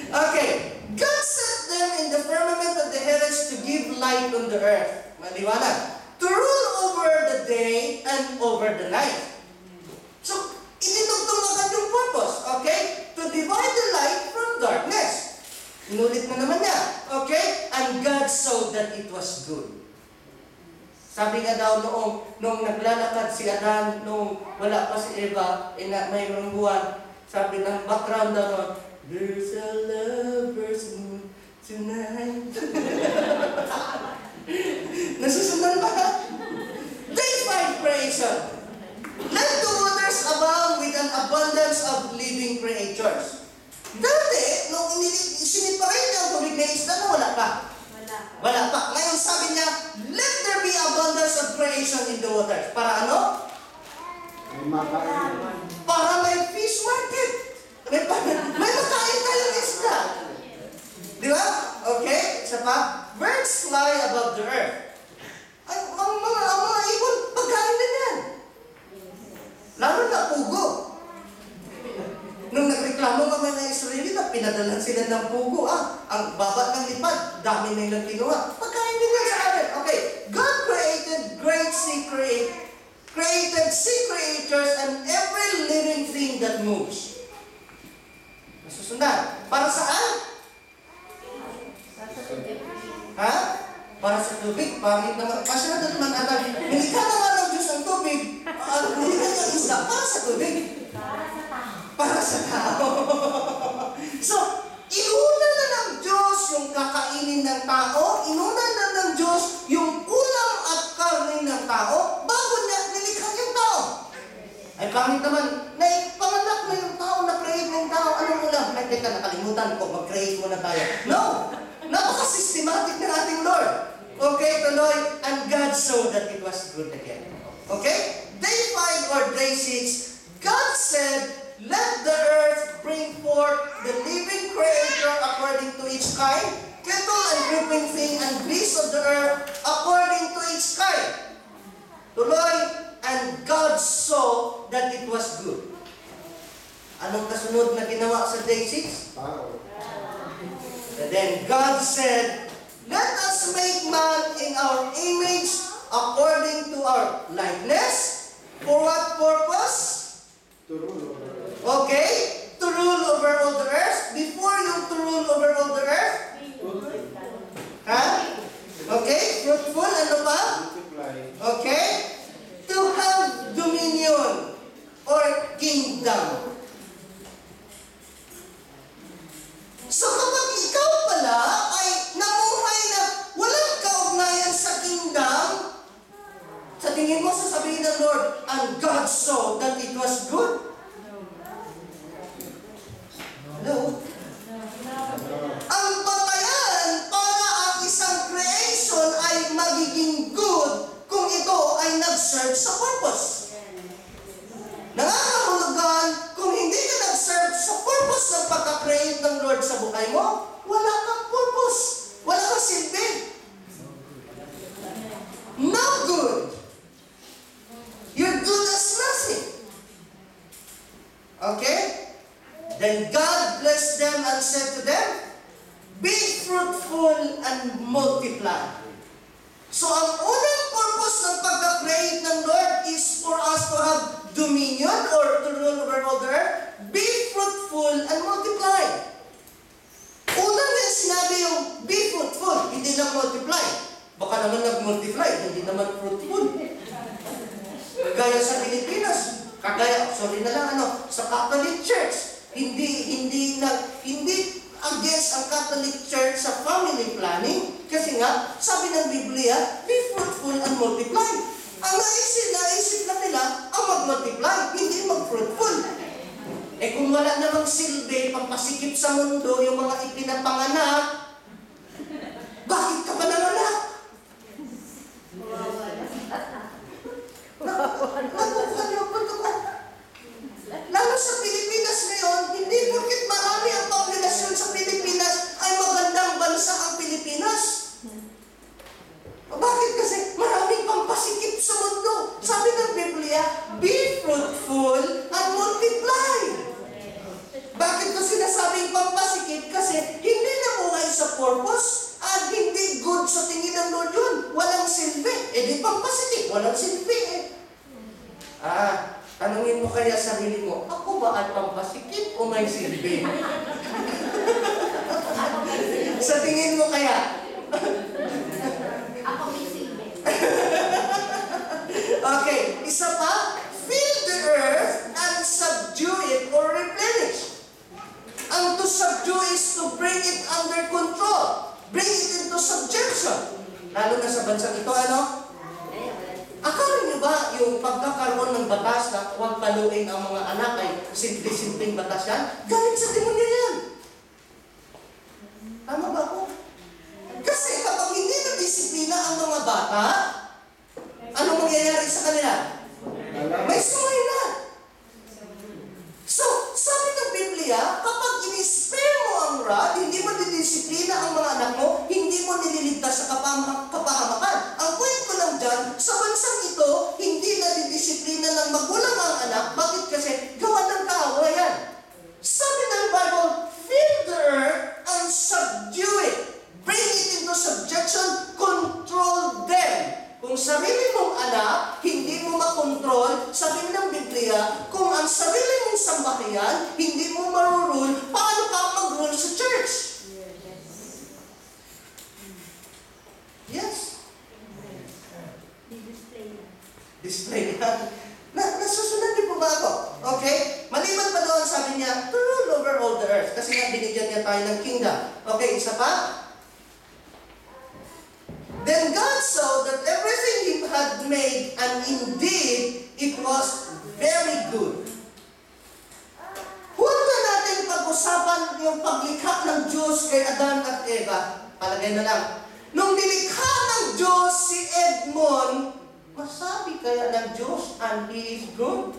Okay. God set them in the firmament of the heavens to give light on the earth. Maliwanag. To rule over the day and over the night. So, initugtong agad yung purpose. Okay? To divide the light from darkness. Inulit na naman niya. Okay? And God saw that it was good. Sabi nga daw noong naglalakad si Adan, noong wala pa si Eva, mayroong buwan, sabi ng background daw, there's a lover's moon tonight. Nasusundan ba? Day 5 creation. Let the waters abound with an abundance of living creatures. Dati, nung siniparate niya ang tubig na isla, wala pa. Wala pa. Ngayon sabi niya, let there be abundance of creation in the waters. Para ano? Para may fish market. May makain tayong isda. Di ba? Okay? Isa pa. Birds fly above the earth. Ang mga ibon, pagkain na yan. Lalo na pugo. Nung nagreklamo kami ng Israelita, pinadalan sila ng pugo. Ang baba ng lipad, dami na nilang kinuha. Pagkain nila sa atin. Okay. God created sea creatures and every living thing that moves. Nasusundan. Para saan? Ha? Para sa tubig. Pangit naman. Masyado naman alam. Nilikha naman ng Diyos ang tubig. Nilikha niya ang isla. Para sa tubig. Para sa tao. So, inuna na ng Diyos yung kakainin ng tao. Inuna na ng Diyos yung ulam at karne ng tao bago niya nilikha yung tao. Ay, pangit naman. Panganak na yung tao, na-create na yung tao. Anong ulam? Ay, teka, nakalimutan ko. Mag-create muna tayo. No! Napaka-systematic ng ating Lord. Okay, tuloy. And God saw that it was good again. Okay? Day 5 or day 6, God said, let the earth bring forth the living creator according to its kind, cattle and creeping thing and beasts of the earth according to its kind. Tuloy, sunod na ginawa sa day 6?
Tao.
And then God said, let us make man in our image according to our likeness. For what purpose?
To rule over.
Okay? To rule over all the earth. Before yung to rule over all the earth? Ha? Okay? Fruitful, ano pa?
Multiply.
Okay? To have dominion or kingdom. So kapag ikaw pala ay namuhay na walang kaugnayan sa kingdom, sa tingin mo sasabihin ng Lord, and God saw that it was good. Hello? Ang batayan para ang isang creation ay magiging good kung ito ay nag-serve sa purpose. Nangangahulugan, kung hindi ka nag-serve sa purpose ng pagka-create ng Lord sa buhay mo, wala kang purpose. Wala kang silbi. No good. You're good as nothing. Okay? Then God blessed them and said to them, be fruitful and multiply. So ang unang purpose ng pagka-create ng Lord is for us to have dominion or to rule over all the earth. Be fruitful and multiply. Unang yung sinabi yung be fruitful, hindi lang multiply. Baka naman nag-multiply, hindi naman fruitful. Kagaya sa Pilipinas, sorry na lang sa Catholic Church, hindi against ang Catholic Church sa family planning, kasi nga, sabi ng Biblia, be fruitful and multiply. Ang naisip lang nila, ang mag-multiply, hindi mag-fruitful. Eh kung wala namang silbi, pampasikip sa mundo, yung mga ipinapanganak, bakit ka ba nanganak? Lalo sa Pilipinas ngayon, hindi porket marami ang populasyon sa Pilipinas ay magandang bansa ang Pilipinas. Bakit? Kasi maraming pampasikip sa mundo. Sabi ng Biblia, be fruitful and multiply. Bakit ko sinasabing pampasikip? Kasi hindi namuhay sa purpose at hindi good sa tingin ng Lord yun. Walang silbi. Eh di pampasikip, walang silbi tanungin mo kaya sarili mo, ako ba at pampasikip o may silbi? Sa tingin mo kaya?
Ako may silbi.
Okay, isa pa, fill the earth and subdue it or replenish. Ang to subdue is to bring it under control. Bring it into subjection. Lalo na sa bansang ito, Akala niyo ba yung pagkakaroon ng batas na huwag paluin ang mga anak ay simple-simpleng batas yan? Galing sa demonyo yan. Tama ba ako? Kasi kapag hindi na-disiplina ang mga bata, anong mangyayari sa kanila? May sumay na. So, sabi ng Biblia, kapag in-spare mo ang rod, hindi mo didisiplina ang mga anak mo, hindi mo nililigtas sa kapahamakan. Ang point ko lang dyan, sa bansang ito, hindi na didisiplina ng magulang ang anak. Bakit? Kasi gawa ng kaawayan. Sabi ng Bible, fill the earth and subdue it. Bring it into subjection, control them. Kung sarili mong anak, hindi mo makontrol, sabi ng Biblia, kung ang sarili mong sambahayan, hindi mo marurule, paano ka mag-rule sa church? Yes. Display na. Nasusunod din po ba ako? Okay? Maliban pa doon, sabi niya, to rule over all the earth. Kasi nga, binigyan niya tayo ng kingdom. Okay, isa pa? Then God saw that everything He had made, and indeed, it was very good. Huwag na natin pag-usapan yung paglikha ng Diyos kay Adan at Eva. Palagay na lang. Nung nilikha ng Diyos si Edmond, masabi kaya ng Diyos, and He is good?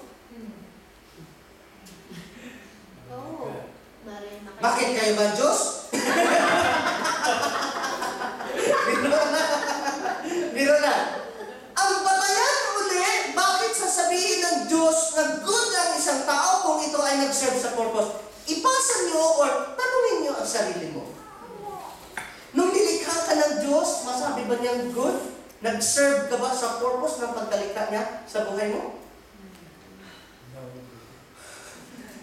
Bakit kayo ba Diyos? Biro na. Ang batayan uli, bakit sasabihin ng Diyos na good ang isang tao kung ito ay nag-serve sa purpose? Ipasa niyo or tanungin niyo ang sarili mo. Nung nilikha ka ng Diyos, masabi ba niyang good? Nag-serve ka ba sa purpose ng pagkalikha niya sa buhay mo?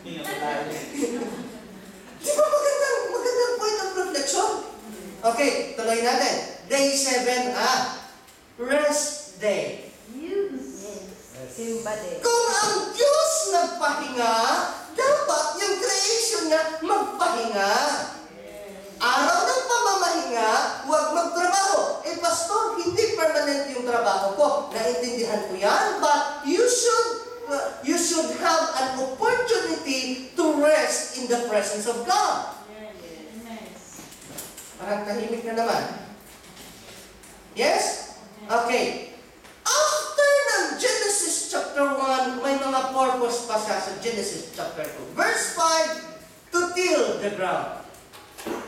Di ba magandang point of reflection? Okay, tuloy natin. Day 7, rest day.
Simbade.
Kung ang Diyos nagpahinga, dapat yung creation niya magpahinga. Araw ng pamamahinga, huwag magtrabaho. Pastor, hindi permanent yung trabaho ko. Naintindihan ko yan, but you should have an opportunity to rest in the presence of God. Parang tahimik na naman. Yes? Okay. After ng Genesis chapter 1, may mga purpose pa siya sa Genesis chapter 2. Verse 5, to till the ground.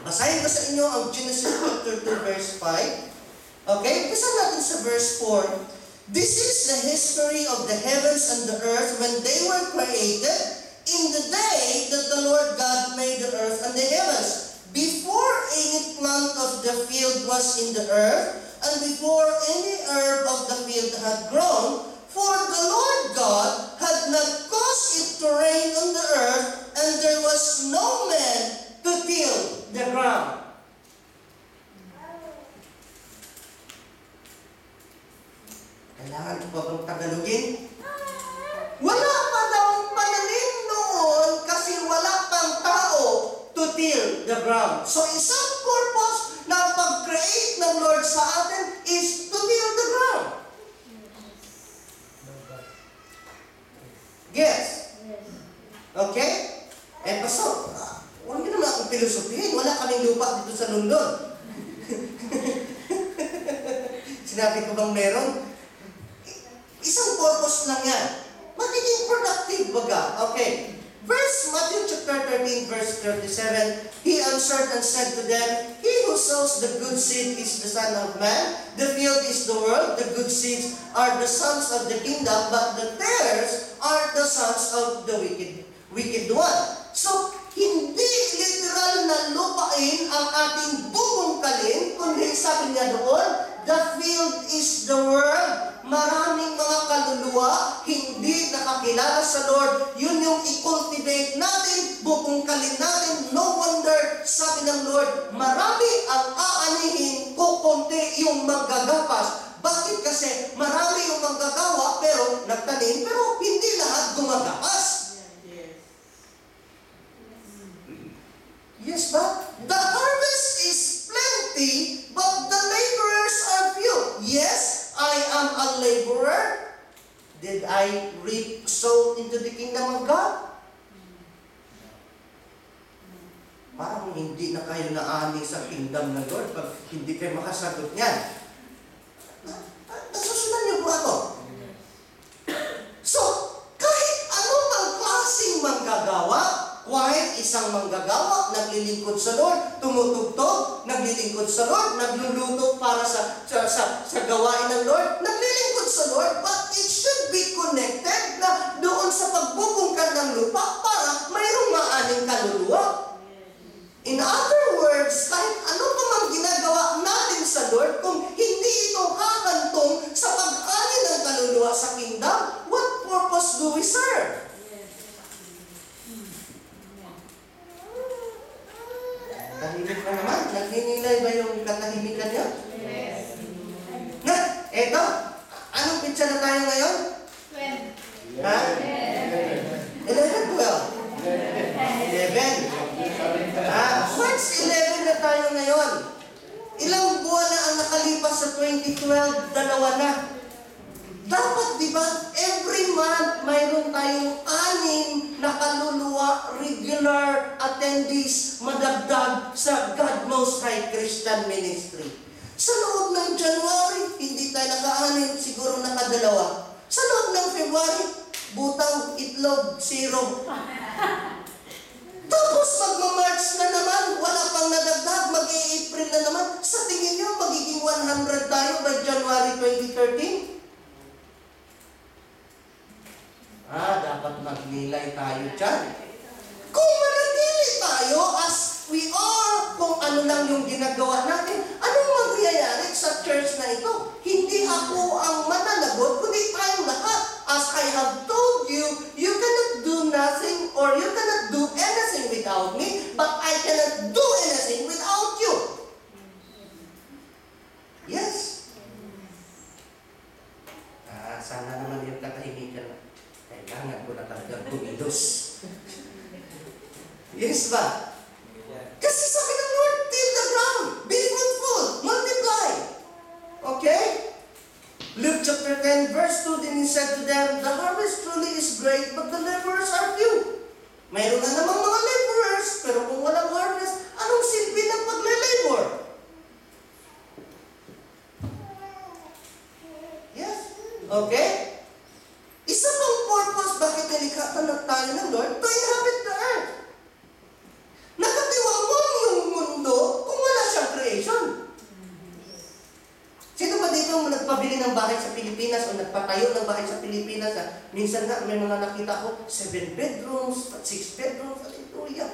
Basahin ko sa inyo ang Genesis chapter 2, verse 5. Okay? Basahin natin sa verse 4. This is the history of the heavens and the earth when they were created in the day that the Lord God made the earth and the heavens. Before any plant of the field was in the earth, and before any herb of the field had grown, for the Lord God had not caused it to rain on the earth, and there was no man to till the ground. Kailangan ko pa bang Tagalogin? Wala pa daw pananim noon kasi wala pang tao to till the ground. So isang purpose ng pag-create ng Lord sa atin is to till the ground. Yes? Okay? Pastor, huwag niyo naman akong pilosopihin. Wala kaming lupa dito sa London. Sinabi ko bang meron? Isang purpose lang yan. Magiging productive baga. Okay. Matthew chapter 13, verse 37, He answered and said to them, He who sows the good seed is the Son of Man. The field is the world. The good seeds are the sons of the kingdom, but the tares are the sons of the wicked one. So, hindi literal na lupain ang ating bubungkalin, kundi sabi niya doon, the field is the world. Maraming mga kaluluwa, hindi nakakilala sa Lord. Yun yung i-cultivate natin, bubungkalin natin. No wonder, sabi ng Lord, marami ang aanihin, kukunti yung maggagapas. Bakit? Kasi marami yung manggagawa, pero nagtanim, pero hindi lahat gumagapas. Yes ba? The harvest is plenty, but the laborers are few. Yes, I am a laborer. Did I reap soul into the kingdom of God? Parang hindi na kayo naani sa kingdom ng Lord pag hindi kayo makasagot niyan. Nasusundan niyo po ako. So, kahit anong klaseng manggagawa, kahit isang manggagawa, naglilingkod sa Lord, tumutugtog, naglilingkod sa Lord, nagluluto para sa gawain ng Lord, naglilingkod sa Lord, but it should be connected na doon sa pagbubungkad ng lupa para mayroong maaning kaluluwa. In other words, kahit ano pa mang ginagawa natin sa Lord, kung hindi ito kakantong sa pag-ani ng kaluluwa sa kingdom, what purpose do we serve? Tahimik na naman. Nagninilay ba yung katahimikan niya?
Yes.
Na, eto. Anong pitsa na tayo ngayon?
12.
Ha? 11, 12. 11. What's 11 na tayo ngayon? Ilang buwan na ang nakalipas sa 2012? Dalawa na. Dapat, di ba, every month mayroon tayong 6 na kaluluwa, regular attendees, madagdag sa God Most High Christian Ministry. Sa loob ng January, hindi tayo naka-6, siguro nakadalawa. Sa loob ng February, butaw, itlog, 0. Tapos magma-March na naman, wala pang nadagdag, mag-i-April na naman. Sa tingin niyo, magiging 100 tayo by January 2013? Dapat magnilay tayo dyan. ano lang yung ginagawa natin. Anong mangyayari sa church na ito? Hindi ako ang mananagot, kundi tayong lahat. As I have told you, you cannot do nothing or you cannot do anything without me, but I cannot do anything without you. Yes. Sana naman yung katahimikan. Kailangan ko na talagang kumilos. Yes ba? Kasi sabi ng Lord, till the ground, be fruitful, multiply. Okay? Luke chapter 10, verse 2, then he said to them, the harvest truly is great, but the laborers are few. Mayroon na namang mga laborers, pero kung walang harvest, anong silbi ng pagle-labor? Yes? Okay? Isa pang purpose bakit nilikha tayo ng Lord, to inhabit the earth. Nakatiwangwang yung mundo kung wala siyang creation. Sino ba dito ang nagpabili ng bahay sa Pilipinas o nagpatayo ng bahay sa Pilipinas? Minsan nga may mga nakita ko, 7 bedrooms, 6 bedrooms, at ito yan.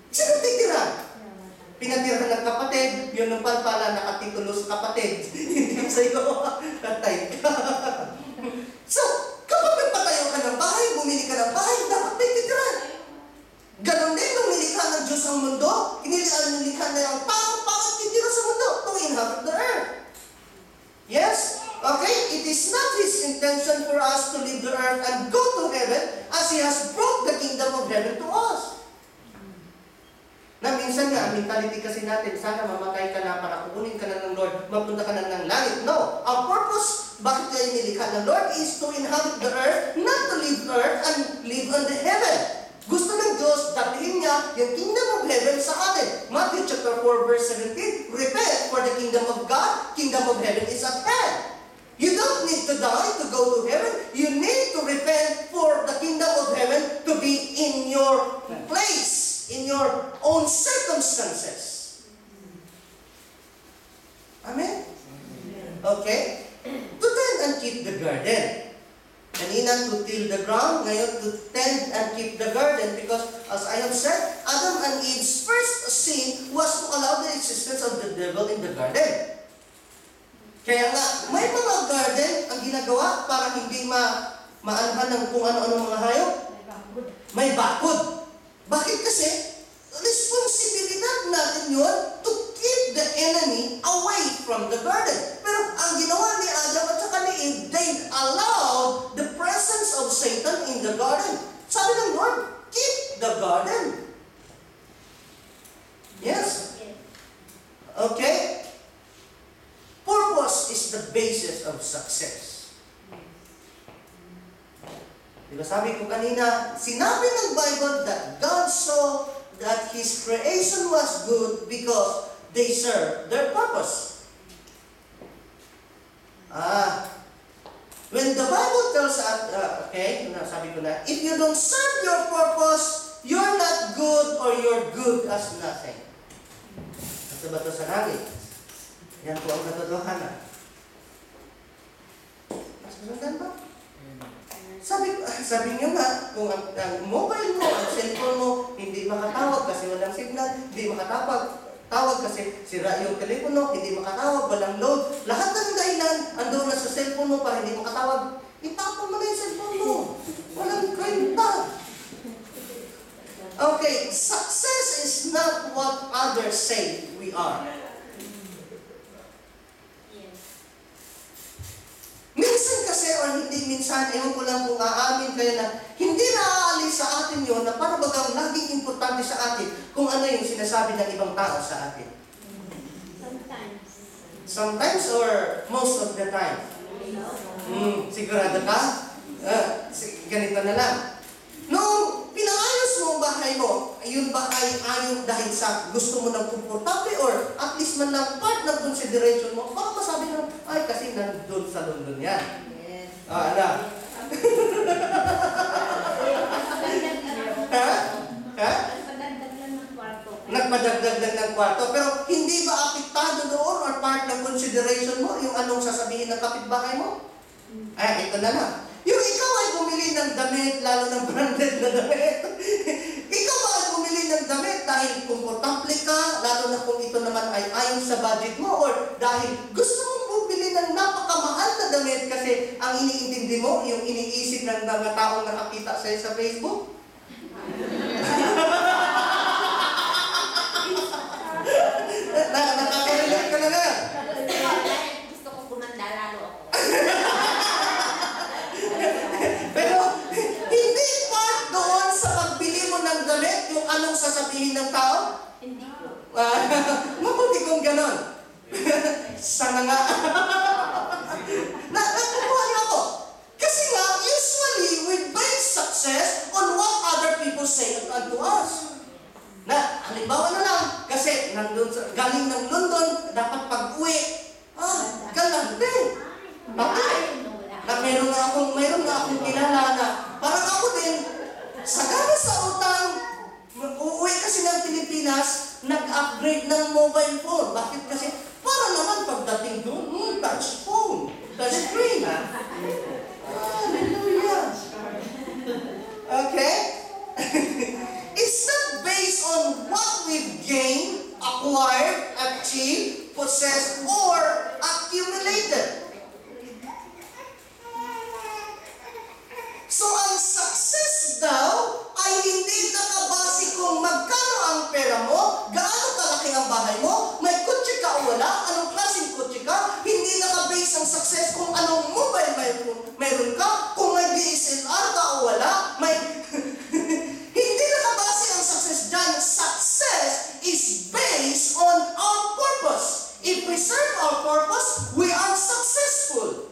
Sino titira? Pinatira ng kapatid, yun ang pala nakatitulo sa kapatid. Hindi sa'yo, katay ka. So, kapag nagpatayo ka ng bahay, bumili ka ng bahay, dapat may titiran. Ganon din, nung nilikha ng Diyos ang mundo, nilikha na yung tao, bakit titira sa mundo? To inhabit the earth. Yes? Okay? It is not His intention for us to leave the earth and go to heaven as He has brought the kingdom of heaven to us. Na minsan nga, mentality kasi natin, sana mamatay ka na para kukunin ka na ng Lord, mapunta ka na ng langit. No. Our purpose, bakit tayo nilikha ng Lord, is to inhabit the earth, not to leave earth and live on the heaven. Gusto ng Diyos, datihin niya yung kingdom of heaven sa atin. Matthew chapter 4 verse 17, repent for the kingdom of God, kingdom of heaven is at hand. You don't need to die to go to heaven. You need to repent for the kingdom of heaven to be in your place, in your own circumstances. Amen? Okay? To tend and keep the garden. Kanina to till the ground, ngayon to tend and keep the garden, because as I have said, Adam and Eve's first sin was to allow the existence of the devil in the garden. Kaya nga, may mga garden ang ginagawa para hindi maanhan ng kung ano-ano mga hayop. May bakod. Bakit kasi? Responsibilidad natin yun to keep the enemy away from the garden. Pero ang ginawa ni Adam at saka ni Eve, they allowed the presence of Satan in the garden. Sabi ng Lord, keep the garden. Yes? Okay? Purpose is the basis of success. Diba sabi ko kanina, sinabi ng Bible that God saw that His creation was good because they serve their purpose. When the Bible tells us, sabi ko na, if you don't serve your purpose, you're not good or you're good as nothing. Ito ba ito sa langit? Yan po ang katotohanan. Nasundan ba? Sabi niyo nga, kung ang mobile mo, ang cellphone mo, hindi makatawag kasi walang signal, hindi makatawag kasi sira yung telepono, hindi makatawag, walang load. Lahat ng dahilan, andun na sa cellphone mo para hindi makatawag. Itapon mo na yung cellphone mo. Walang kwenta. Okay, success is not what others say we are. Minsan kasi, o hindi minsan, ewan ko lang kung aamin kayo na hindi naaalis sa atin yun na para bagang laging importante sa atin kung ano yung sinasabi ng ibang tao sa atin.
Sometimes.
Sometimes or most of the time? Sigurado ka? Ganito na lang. Nung pinaayos mo ang bahay mo, yun ba ay ayon dahil sa gusto mo ng komportable or at least man lang part ng consideration mo, baka masabi mo, ay kasi nandun sa London yan.
Yes.
Ala.
Nagpadagdag lang ng kwarto.
Nagpadagdag lang ng kwarto. Pero hindi ba apektado doon or part ng consideration mo yung anong sasabihin ng kapitbahay mo? Ay, ito na lang. Yung ikaw ay bumili ng damit, lalo ng branded na damit. Ikaw ba ay bumili ng damit dahil dahil komportable ka, lalo na kung ito naman ay ayon sa budget mo, or dahil gusto mong bumili ng napakamahal na damit kasi ang iniintindi mo, yung iniisip ng mga taong nakakita sa'yo sa Facebook? Nakaka-relate ka na nga.
Gusto ko gumanda lalo ako.
Pero hindi part doon sa pagbili mo ng damit yung anong sasabihin ng tao.
Hindi ko.
Mabuti kung ganon. Sana nga. Nakukuha niyo ako. Kasi nga, usually, we base success on what other people say unto us. Na, halimbawa na lang, kasi galing ng London, dapat pag-uwi, galante. Bakit? Na meron nga akong kilala na parang ako din, sagana sa utang, uuwi kasi ng Pilipinas, nag-upgrade ng mobile phone. Bakit kasi? Para naman pagdating doon, touch phone, touch screen. Hallelujah. Okay? It's not based on what we've gained, acquired, achieved, possessed, or accumulated. So, ang success daw ay hindi nakabase kung magkano ang pera mo, gaano kalaki ang bahay mo, may kutsi ka o wala, anong klaseng kutsi ka, hindi nakabase ang success kung anong mobile mayroon ka, kung may DSLR ka o wala, hindi nakabase ang success dyan. Success is based on our purpose. If we serve our purpose, we are successful.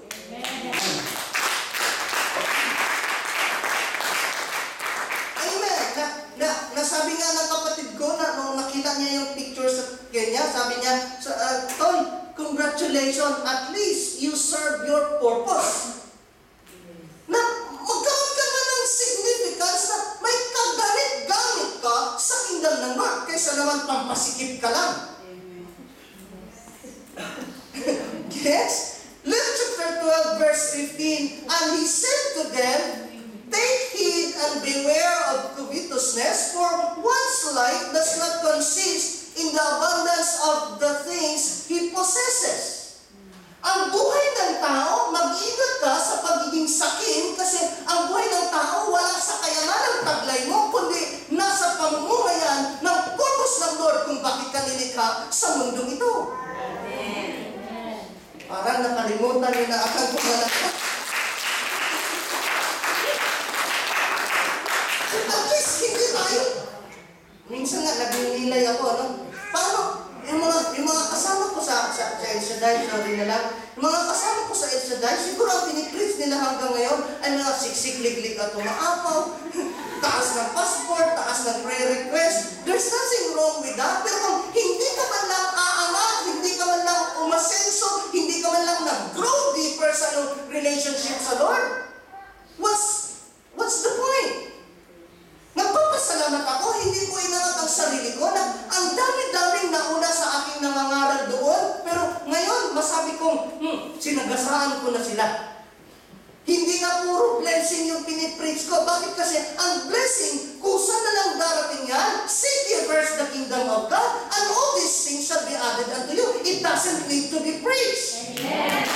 Nasabi nga ng kapatid ko na nung nakita niya yung picture sa Kenya, sabi niya, Tol, congratulations, at least you serve your purpose. Na magkaroon ka na ng significance na may kagamit-gamit ka sa kingdom ng Lord kaysa naman pampasikip ka lang. Yes? Luke chapter 12 verse 15, and he said to them, take heed and beware of covetousness, for one's life does not consist in the abundance of the things he possesses. Ang buhay ng tao, mag-ingat ka sa pagiging sakim kasi ang buhay ng tao wala sa kayaman ng taglay mo, kundi nasa pamumuhayan ng purpose ng Lord kung bakit ka nilikha sa mundong ito.
Amen.
Parang nakalimutan niyo na akang pumalakot. At least, hindi tayo. Minsan nga, nagninilay ako, no? Paano? Yung mga kasama ko sa El Shaddai, sorry na lang, yung mga kasama ko sa El Shaddai, siguro ang pinipreach nila hanggang ngayon ay mga siksik-liglig at umaapaw, taas ng passport, taas ng prayer request. There's nothing wrong with that. Pero kung hindi ka man lang aangat, hindi ka man lang umasenso, hindi ka man lang nag-grow deeper sa iyong relationship sa Lord, what's the point? Nagpapasalamat ako, hindi ko inangat ang sarili ko na ang dami-daming nauna sa aking nangangaral doon, pero ngayon, masabi kong, sinagasaan ko na sila. Hindi na puro blessing yung pinipreach ko. Bakit? Kasi ang blessing, kusa na lang darating yan. Seek ye first the kingdom of God, and all these things shall be added unto you. It doesn't need to be preached.
Amen.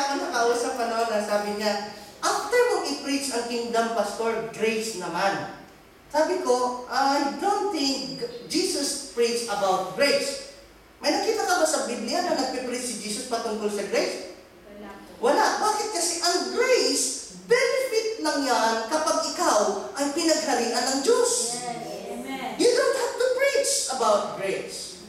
Nakausap na sabi niya, after mong i-preach ang kingdom, Pastor, grace naman. Sabi ko, I don't think Jesus preached about grace. May nakita ka ba sa Biblia na nagpipreach si Jesus patungkol sa grace? Wala. Bakit? Kasi ang grace, benefit lang yan kapag ikaw ay pinagharian ng Diyos.
Amen.
You don't have to preach about grace.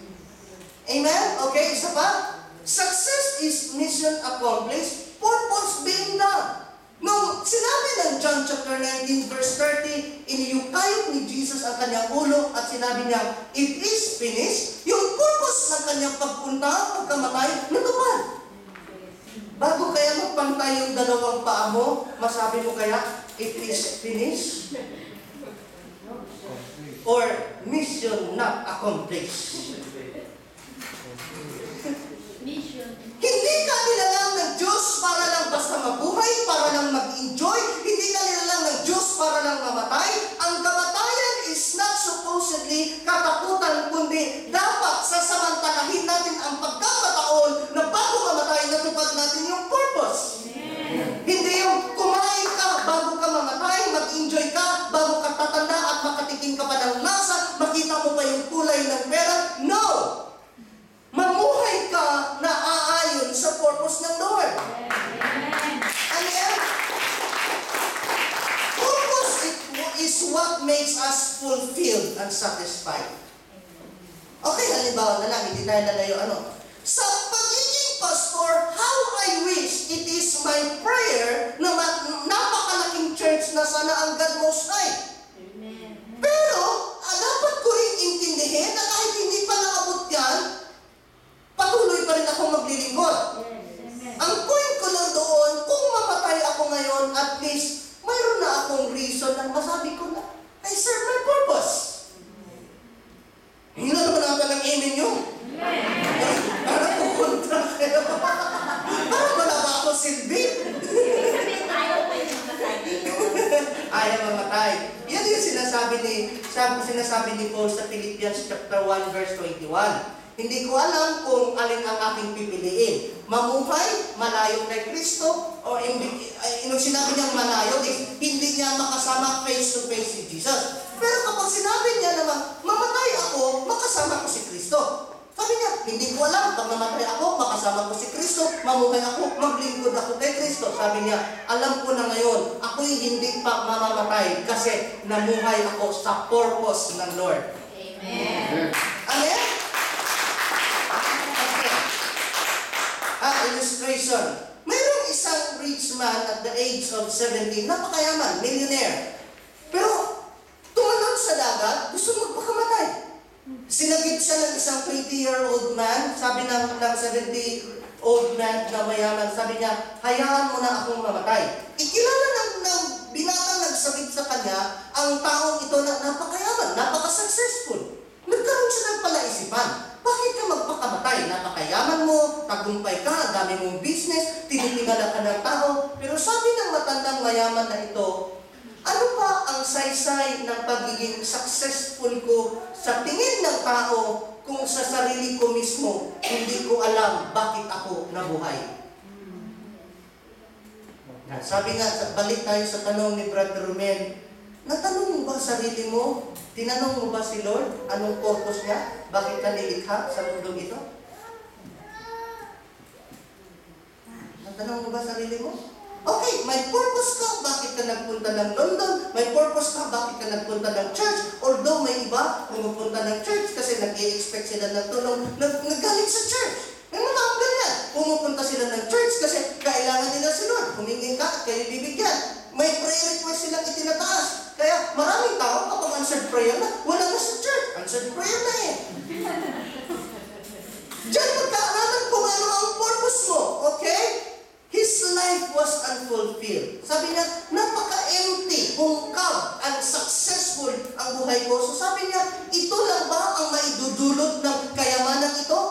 Amen? Okay, isa pa? Success is mission accomplished, purpose being done. Nung sinabi ng John chapter 19 verse 30, iniyukayot ni Jesus ang kanyang ulo at sinabi niya, it is finished, yung purpose ng kanyang pagpunta, pagkamatay, natupad. Bago kaya magpantay yung dalawang paa mo, masabi mo kaya, it is finished? Or mission not accomplished?
Mission.
Hindi ka nilalang ng Diyos para lang basta mabuhay, para lang mag-enjoy, pagkakataon na bago mamatay, natupad natin yung purpose. Hindi yung kumain ka bago ka mamatay, mag-enjoy ka bago ka tatanda at makatikim ka pa ng lasa, makita mo pa yung kulay ng pera. No! Mamuhay ka na aayon sa purpose ng Lord. Ano yan? Purpose is what makes us fulfilled and satisfied. Okay, halimbawa na lang, hindi tayo lalayo. Sa pagiging pastor, how I wish it is my prayer na napakalaking church na sana ang God Most High. Pero, dapat ko rin intindihin na kahit hindi pa naabot yan, patuloy pa rin ako maglilingkod. Ang point ko lang doon, kung mamatay ako ngayon, at least, mayroon na akong reason na masabi ko na, I serve my purpose. Hindi na naman natin ang amen nyo. Parang kukontra kayo. Parang wala ba ako silbi?
Ayaw ko yung mamatay ngayon.
Ayaw mamatay. Yan yung sinasabi ni Paul sa Philippians chapter 1 verse 21. Hindi ko alam kung alin ang aking pipiliin. Mamuhay, malayo kay Kristo, o nung sinabi niyang malayo, hindi niya makasama face to face si Jesus. Pero kapag sinabi niya naman, mamatay ako, makasama ko si Kristo. Sabi niya, hindi ko alam, pag namatay ako, makasama ko si Kristo, mamuhay ako, maglingkod ako kay Kristo. Sabi niya, alam ko na ngayon, ako'y hindi pa mamamatay kasi namuhay ako sa purpose ng Lord.
Amen.
Amen? Illustration. Mayroong isang rich man at the age of 17, napakayaman, millionaire. Pero, tumalon sa dagat, gusto magpakamatay. Sinagip siya ng isang 20-year-old man, sabi ng 70-old man na mayaman, sabi niya, hayaan mo na akong mamatay. Ikilala ng binatang nagsagip sa kanya, ang taong ito na napakayaman, napaka-successful. Nagkaroon siya ng palaisipan. Bakit ka magpakamatay? Napakayaman mo, tagumpay ka, dami mong business, tinitingala ka ng tao. Pero sabi ng matandang mayaman na ito, ano pa ang saysay ng pagiging successful ko sa tingin ng tao kung sa sarili ko mismo, hindi ko alam bakit ako nabuhay? Sabi nga, balik tayo sa tanong ni Brother Romel, natanong mo ba sarili mo? Tinanong mo ba si Lord? Anong purpose niya? Bakit ka nilikha sa mundong ito? Natanong mo ba sarili mo? Okay, may purpose ka. Bakit ka nagpunta ng London? May purpose ka. Bakit ka nagpunta ng church? Although may iba pumupunta ng church kasi nag-i-expect sila ng tulong, naggalit sa church. May mga ang ganyan. Pumupunta sila ng church kasi kailangan nila si Lord. Humingi ka at kayo bibigyan. May prayer request silang itinataas. Kaya maraming tao kapag answered prayer na, wala na sa church. Answered prayer na eh. Diyan magkaalaman kung ano ang purpose mo. Okay? His life was unfulfilled. Sabi niya, napaka-empty, hungkab, unsuccessful ang buhay ko. So sabi niya, ito lang ba ang maidudulot ng kayamanan ito?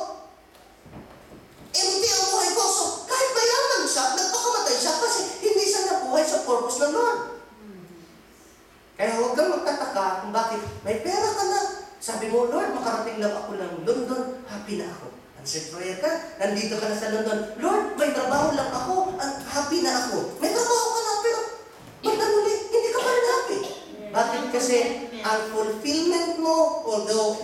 Empty ang buhay ko. So kahit mayaman siya, nagpakamatay siya kasi hindi siya nabuhay sa purpose ng Lord. Kaya huwag kang magtataka kung bakit may pera ka na. Sabi mo, Lord, makarating lang ako ng London, happy na ako. Answered prayer ka, nandito ka na sa London, Lord, may trabaho lang ako, happy na ako. May trabaho ka na, pero magdamuli, hindi ka pa rin happy. Bakit? Kasi ang fulfillment mo, although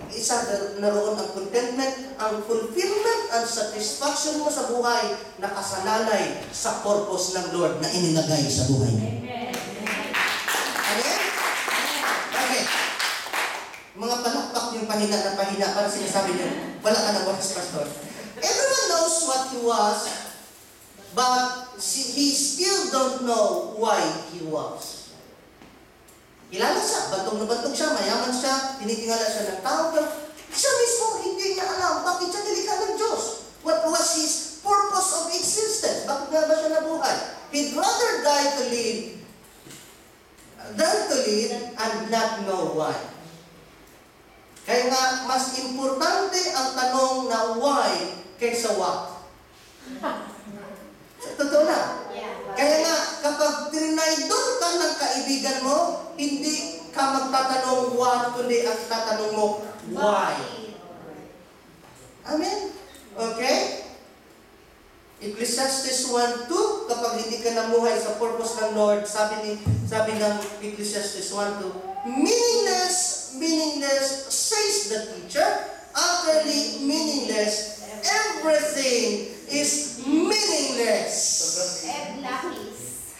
isa naroon ang contentment, ang fulfillment and satisfaction mo sa buhay nakasalalay sa purpose ng Lord na inilagay sa buhay mo. Amen? Okay. Mga palakpak yung pahina na pahina para sinasabi niyo, wala ka na works, Pastor. Everyone knows what he was, but he still don't know why he was. Kilala siya, bantog na bantog siya, mayaman siya, tinitingala siya ng tao, pero siya mismo hindi niya alam bakit siya nilikha ng Diyos. What was his purpose of existence? Bakit nga ba siya nabuhay? He'd rather die to live than to live and not know why. Kaya nga, mas importante ang tanong na why kaysa what. Totoo na. Kaya nga, kapag trinaydor ka ng kaibigan mo, hindi ka magtatanong what, kundi ang tatanong mo, why. Amen? Okay? Ecclesiastes 1:2, kapag hindi ka namuhay sa purpose ng Lord, sabi ng Ecclesiastes 1:2, meaningless, says the teacher, utterly meaningless, everything is meaningless.
And lapis.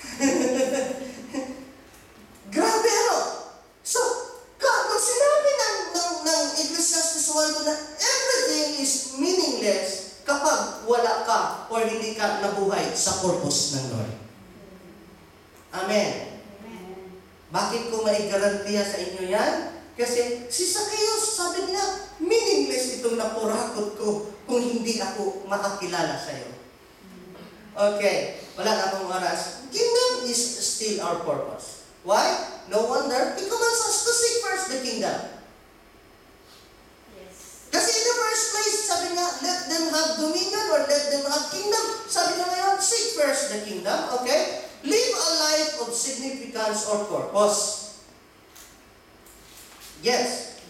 Grabe ano? So, kapag sinabi ng Ecclesiastes 1:2 na everything is meaningless, kapag wala ka or hindi ka nabuhay sa purpose ng Lord. Amen. Bakit ko may garantiya sa inyo yan? Kasi si Zacchaeus, sabi niya, meaningless itong napurakot ko kung hindi ako makakilala sa iyo. Okay, wala na akong oras. Kingdom is still our purpose. Why? No wonder, He commands us to seek first the kingdom. Kasi in the first place, sabi nga, let them have dominion or let them have kingdom. Sabi nga ngayon, seek first the kingdom, okay? Live a life of significance or purpose. Yes.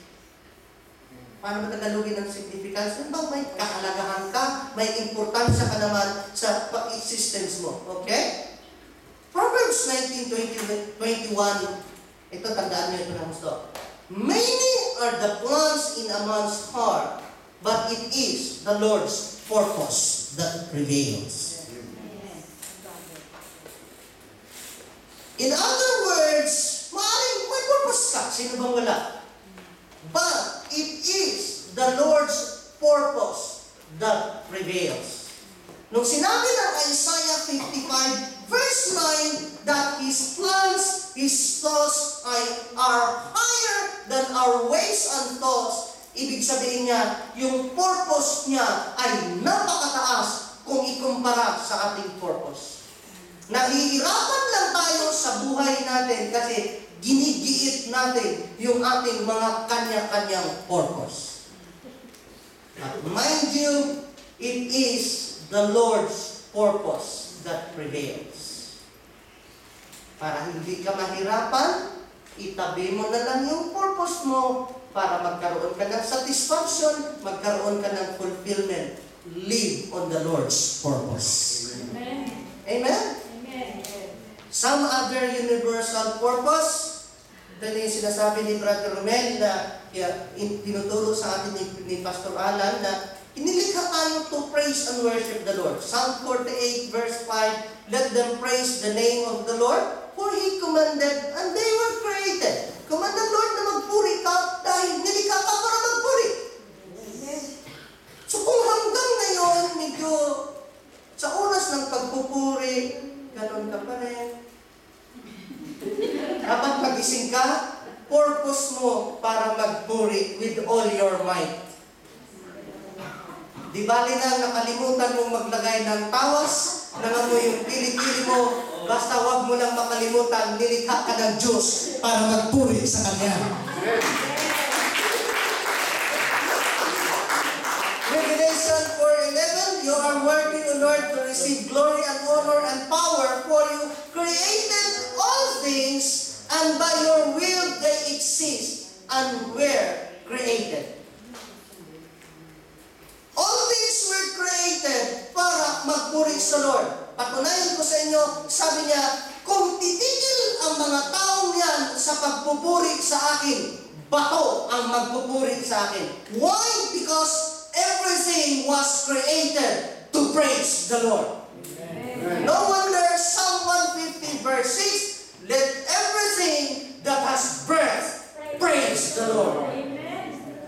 Paano ba tagalogin ng significance? Ano bang may kahalagahan ka, may importansya ka naman sa existence mo, okay? Proverbs 19:21, ito, tandaan niyo ito ng gusto. Many are the plans in a man's heart, but it is the Lord's purpose that prevails. In other words, maaaring may purpose ka. Sino bang wala? But it is the Lord's purpose that prevails. Nung sinabi ng Isaiah 55, verse 9, that His plans, His thoughts are higher than our ways and thoughts, ibig sabihin niya, yung purpose niya ay napakataas kung ikumpara sa ating purpose. Nahihirapan lang tayo sa buhay natin kasi ginigiit natin yung ating mga kanya-kanyang purpose. But mind you, it is the Lord's purpose that prevails. Para hindi ka mahirapan, itabi mo na lang yung purpose mo para magkaroon ka ng satisfaction, magkaroon ka ng fulfillment. Live on the Lord's purpose.
Amen.
Amen?
Amen.
Some other universal purpose, ito na yung sinasabi ni Brother Romel na tinuturo sa atin ni Pastor Alan na inilikha tayo to praise and worship the Lord. Psalm 48 verse 5, let them praise the name of the Lord, for He commanded and they were created. Command ng Lord na magpuri ka dahil nilikha ka para magpuri. So kung hanggang ngayon, medyo sa oras ng pagpupuri, ganon ka pa rin. Dapat magising ka, purpose mo para magpuri with all your might. Di bali na nakalimutan mong maglagay ng tawas, nangamoy yung pili-pili mo, basta wag mo lang makalimutan, nilikha ka ng Diyos para magpuri sa Kanya. Revelation 4:11, you are worthy, O Lord, to receive glory and honor and power, for you created all things, and by your will they exist and were created. All things were created para magpuri sa Lord. Patunayan ko sa inyo, sabi niya, kung titigil ang mga taong yan sa pagpupuri sa akin, bato ang magpupuri sa akin. Why? Because everything was created to praise the Lord. Amen. No wonder Psalm 150 verse 6, let everything that has breath praise the Lord.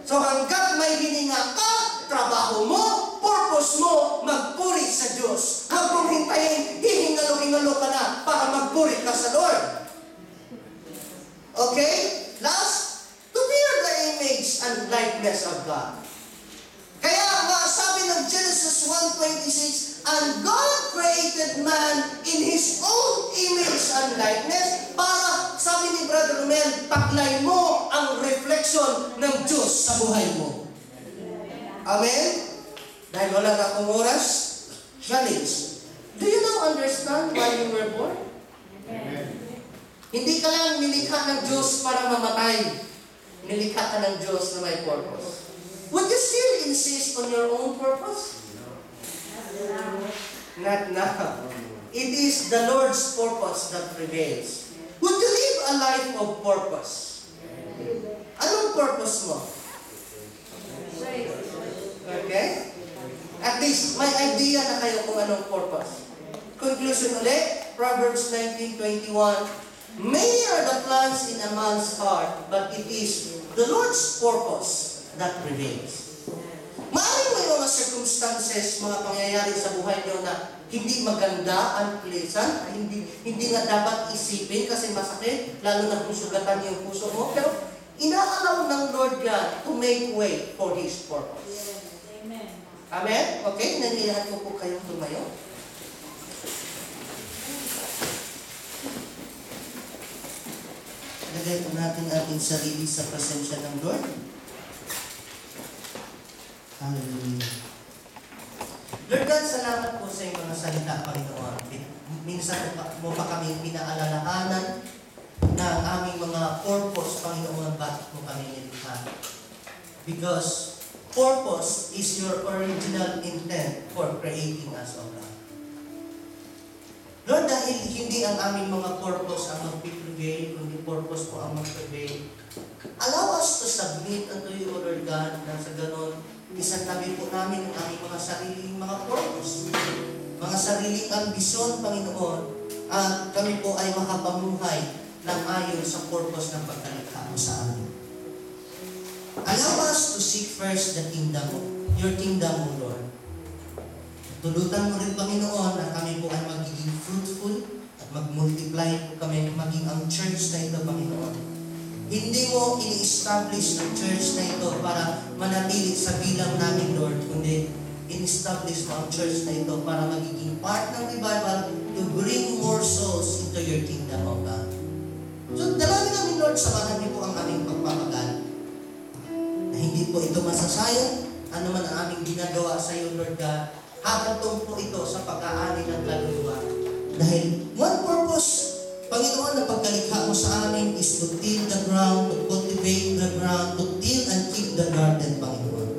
So hanggat may hininga ka, trabaho mo, purpose mo, magpuri sa Diyos. Huwag mong hintayin, hihingalo-hingalo ka na para magpuri ka sa Lord. Okay? Last, to bear the image and likeness of God. Kaya nga sabi ng Genesis 1:26, and God created man in His own image and likeness para, sabi ni Brother Romel, taglay mo ang reflection ng Diyos sa buhay mo. Amen? Dahil wala na akong oras, challenge. Do you now understand why you were born?
Amen.
Hindi ka lang nilikha ng Diyos para mamatay. Nilikha ka ng Diyos na may purpose. Would you still insist on your own purpose? Not now. It is the Lord's purpose that prevails. Would you live a life of purpose? Anong purpose mo? Okay? At least, may idea na kayo kung anong purpose. Conclusion ulit, Proverbs 19:21. Many are the plans in a man's heart, but it is the Lord's purpose that prevails. Maaaring may mga circumstances, mga pangyayari sa buhay niyo na hindi maganda, unpleasant, hindi nga dapat isipin kasi masakit, lalo na kung sugatan yung puso mo. Pero inaalaw ng Lord God to make way for His purpose.
Amen.
Amen? Okay, nanilihan ko po kayong tumayo. Lagay po natin ating sarili sa presensya ng Lord. Hallelujah. Lord God, salamat po sa iyong mga salita, Panginoon. Minsan mo pa kami pinaalalahanan na ang aming mga purpose, Panginoon, bakit mo kami nilikha. Because purpose is your original intent for creating us, O God. Lord, dahil hindi ang aming mga purpose ang mag-prevail, kundi purpose po ang mag-prevail, allow us to submit unto you, O Lord God, na sa ganon, isantabi po namin ang aming mga sariling mga purpose, mga sariling ambisyon, Panginoon, at kami po ay makapamuhay ng ayon sa purpose ng pagkalikha mo sa amin. Allow us to seek first the kingdom, your kingdom, O Lord. Tulutan mo rin, Panginoon, na kami po ay magiging fruitful at mag-multiply po kami maging ang church na ito, Panginoon. Hindi mo ini-establish ang church na ito para manatili sa bilang namin, Lord, kundi in-establish mo ang church na ito para magiging part ng revival to bring more souls into your kingdom, O God. So, dalangin namin, Lord, samahan niyo po ang aming pagpapagal. Na hindi po ito masasayang, ano man ang aming ginagawa sa iyo, Lord God, hahantong po ito sa pag-aani ng kaluluwa. Dahil one purpose, Panginoon, na pagkalikha mo sa amin is to till the ground, to cultivate the ground, to till and keep the garden, Panginoon.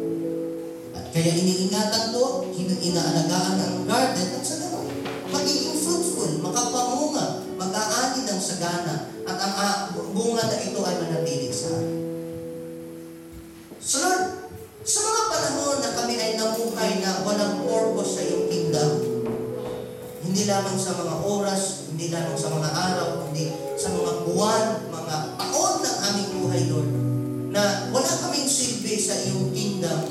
At kaya iniingatan to, inaalagaan ang garden, at sa gano'n, magiging fruitful, makapamunga, mag-aani ng sagana, at ang bunga na ito ay manatili sa amin. So Lord, sa mga panahon na kami ay namuhay na walang purpose sa iyong kingdom, hindi lamang sa mga oras, hindi lamang sa mga araw, kundi sa mga buwan, mga taon ng aming buhay, Lord, na wala kaming silbi sa iyong kingdom,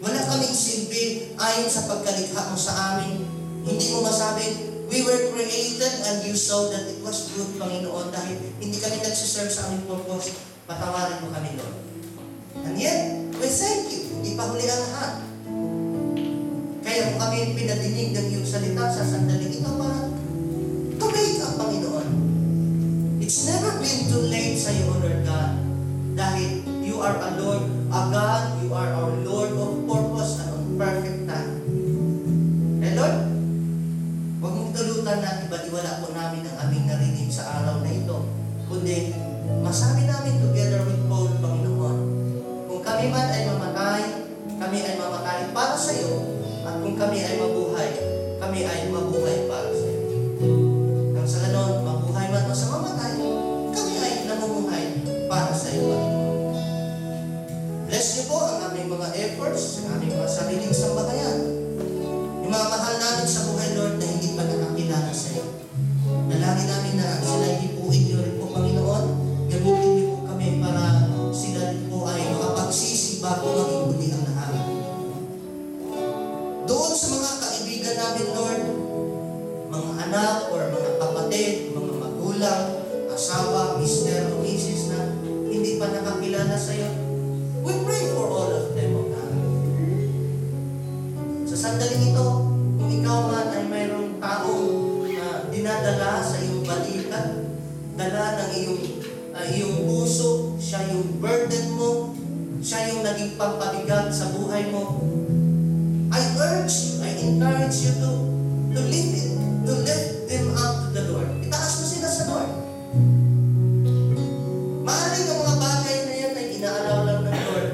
wala kaming silbi ayon sa pagkalikha mo sa amin. Hindi mo masabing, we were created and you saw that it was good, Panginoon, dahil hindi kami nagsiserve sa aming purpose. Patawarin mo kami, Lord. And yet, we thank you. Hindi pa huli ang lahat. Kaya kung kami pinadinig ng iyong salita sa sandaling ito para tumig ang Panginoon. It's never been too late sa iyo, O Lord God. Dahil you are a Lord, a God, you are our Lord of purpose and on perfect time. And Lord, huwag mong tulutan na ibaliwala po namin ang aming narinig sa araw na ito. Kundi, masabi namin together with Paul, Panginoon, kung kami man ay mamatay para sa iyo, at kung kami ay mabuhay para sa iyo. Nang sa ganon, mabuhay man o sa mamatay, kami ay namumuhay para sa iyo, Panginoon. Bless niyo po ang aming mga efforts, ang aming mga sariling sambahayan. Yung mga mahal namin sa buhay, Lord, na hindi pa nakakilala sa iyo. Dalangin namin na sila hipuin niyo rin po, Panginoon. Gamitin niyo po kami para sila rin po ay makapagsisi bago maging huli ang lahat. Doon sa mga kaibigan namin, Lord, mga anak or mga kapatid, mga magulang, asawa, mister o misis na hindi pa nakakilala sa iyo, we pray for all of them, O God. Sa sandaling ito, kung ikaw man ay mayroong taong dinadala sa iyong balikat, dala ng iyong puso, siya yung burden mo, siya yung naging pampabigat sa buhay mo, I encourage you to lift it, to lift them up to the Lord. Itaas mo sila sa Lord. Maaaring ang mga bagay na yan ay inaalaw lang ng Lord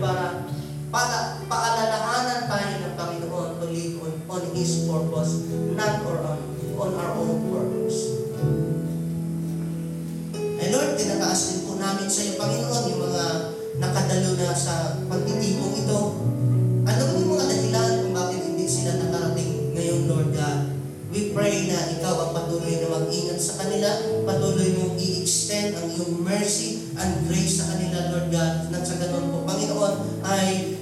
para paalalahanan tayo ng Panginoon to live on His purpose, not on our own purpose. And Lord, tinataas din po namin sa iyo, Panginoon, yung mga nakadalo na sa pagtitipong ito. Ano yung mga dahilan kung bakit hindi sila nakarating ngayon, Lord God? We pray na ikaw ang patuloy na mag-ingat sa kanila, patuloy mong i-extend ang iyong mercy and grace sa kanila, Lord God. Nang sa ganun po, Panginoon, ay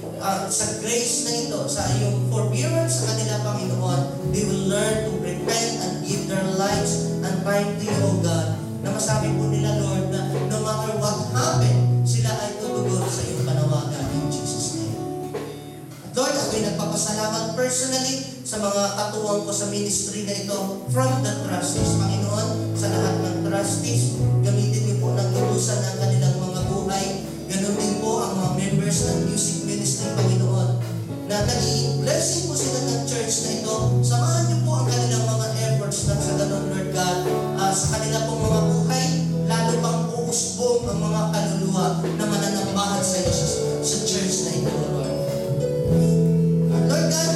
sa grace na ito, sa iyong forbearance sa kanila, Panginoon, they will learn to repent and give their lives and time to you, O God. Na masabi po nila, Lord, na no matter what happened, sila ay tutugon sa iyong panawagan in Jesus' name. At Lord, ako'y nagpapasalamat personally sa mga katuwang ko sa ministry na ito from the trustees, Panginoon, sa lahat ng trustees. Gamitin niyo po ng ilusan ng kanilang mga buhay. Ganon din po ang mga members ng music ministry, Panginoon, na naging blessing po sila ng church na ito. Samahan niyo po ang kanilang mga efforts ng sa ganon, Lord God, sa kanilang pong mga buhay, lalo pang uusbong ang mga kaluluwa na mananambahan sa iyo sa church na ito, Lord. Lord God,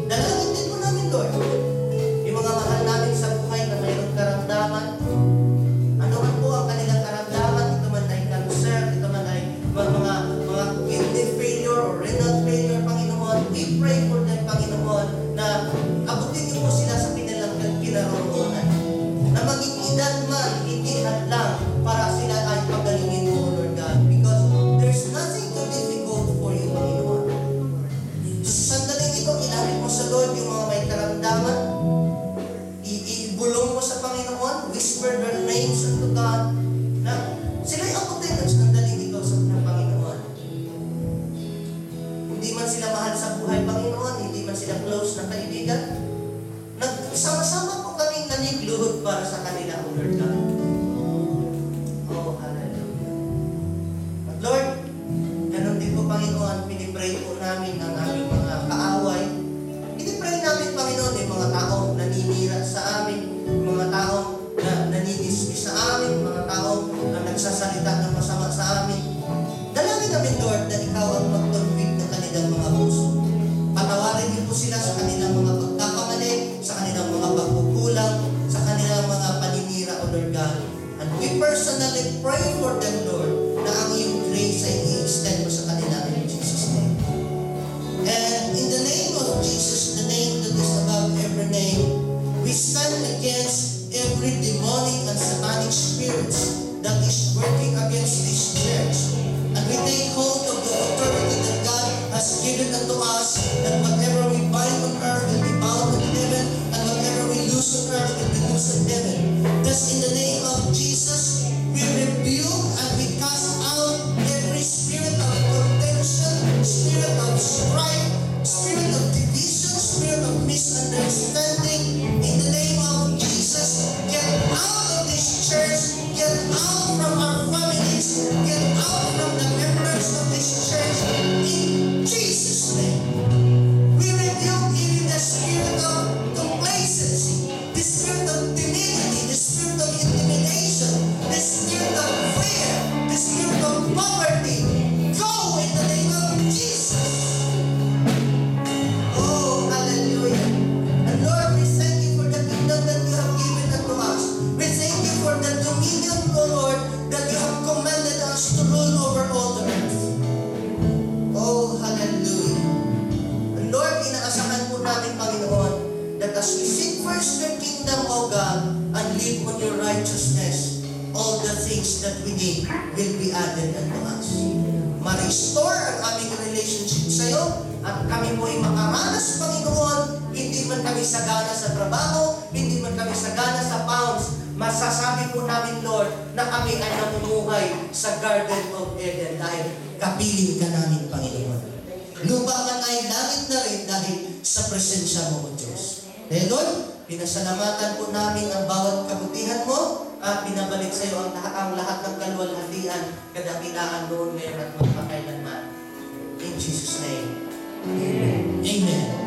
dalangin din po namin, Lord, yung mga mahal namin sa buhay na mayroong karamdaman. Ano man po ang kanilang karamdaman, ito man ay cancer, ito man ay mga kidney failure or renal failure, Panginoon. We pray for them, Panginoon, na abutin niyo po sila sa kanilang kinaroroonan. Na maging edad man, hindi hadlang para sila ay pagalingin mo, Lord God. Because there's nothing too difficult for you, Panginoon. Sa sandaling ito, ilapit mo sa Lord yung mga may karamdaman. Ibulong mo sa Panginoon, whisper their names unto God, na sila'y abutin at sandaling ito sa Panginoon. Hindi man sila mahal sa buhay, Panginoon, hindi man sila close na kaibigan, nagsama-sama po kaming nanigluhod para sa kanila, O Lord God. Oh, hallelujah. At Lord, ganun din po, Panginoon, pinipray po namin ang aming mga kaaway. Pinipray namin, Panginoon, yung mga taong naninira sa amin, yung mga taong na naningismis sa amin, mga taong na nagsasalita ng masama sa amin. Dalangin namin, Lord, na ikaw ang mag-convict ng kanilang mga puso. Patawarin niyo po sila sa kanilang mga pagkakamali, sa kanilang mga pagkukulang, sa kanilang mga paninira, O Lord God. And we personally pray for them, Lord, na ang iyong grace ay i-extend mo sa kanila in Jesus' name. And in the name of Jesus, the name that is above every name, we stand against every demonic and satanic spirits that is working against this church. And we take hold of the authority that God has given unto us, that whatever we bind on earth will be bound in heaven, and whatever we loose on earth will be loose in heaven. Thus, in the name of Jesus, we rebuke and we cast out every spirit of contention, spirit of strife, spirit of division, spirit of misunderstanding. In the name of Jesus, get out of this church, get out from our families, get out from the members of this church. In Jesus' name, we rebuke even the spirit of complacency, the spirit of timidity, the spirit of intimidation, the spirit of fear, the spirit of poverty. Go in the name of Jesus. Oh, hallelujah. And Lord, we thank you for the kingdom that you have given unto us. We thank you for the dominion, O Lord, that you have commanded us to rule over all the earth. Oh, hallelujah. And Lord, inaasahan po namin, Panginoon, that as we seek first your kingdom, O God, and live on your righteousness, all the things that we need will be added unto us. Ma-restore ang aming relationship sa iyo, at kami po ay makaranas, Panginoon, hindi man kami sagana sa trabaho, hindi man kami sagana sa pounds, masasabi po namin, Lord, na kami ay namumuhay sa Garden of Eden dahil kapiling ka namin, Panginoon. Lupa man ay langit na rin dahil sa presensya mo, O Diyos. Dahil Lord, pinasalamatan po namin ang bawat kabutihan mo at binabalik sa iyo ang lahat ng kaluwalhatian, kadakilaan noon, ngayon at magpakailanman. In Jesus' name. Amen.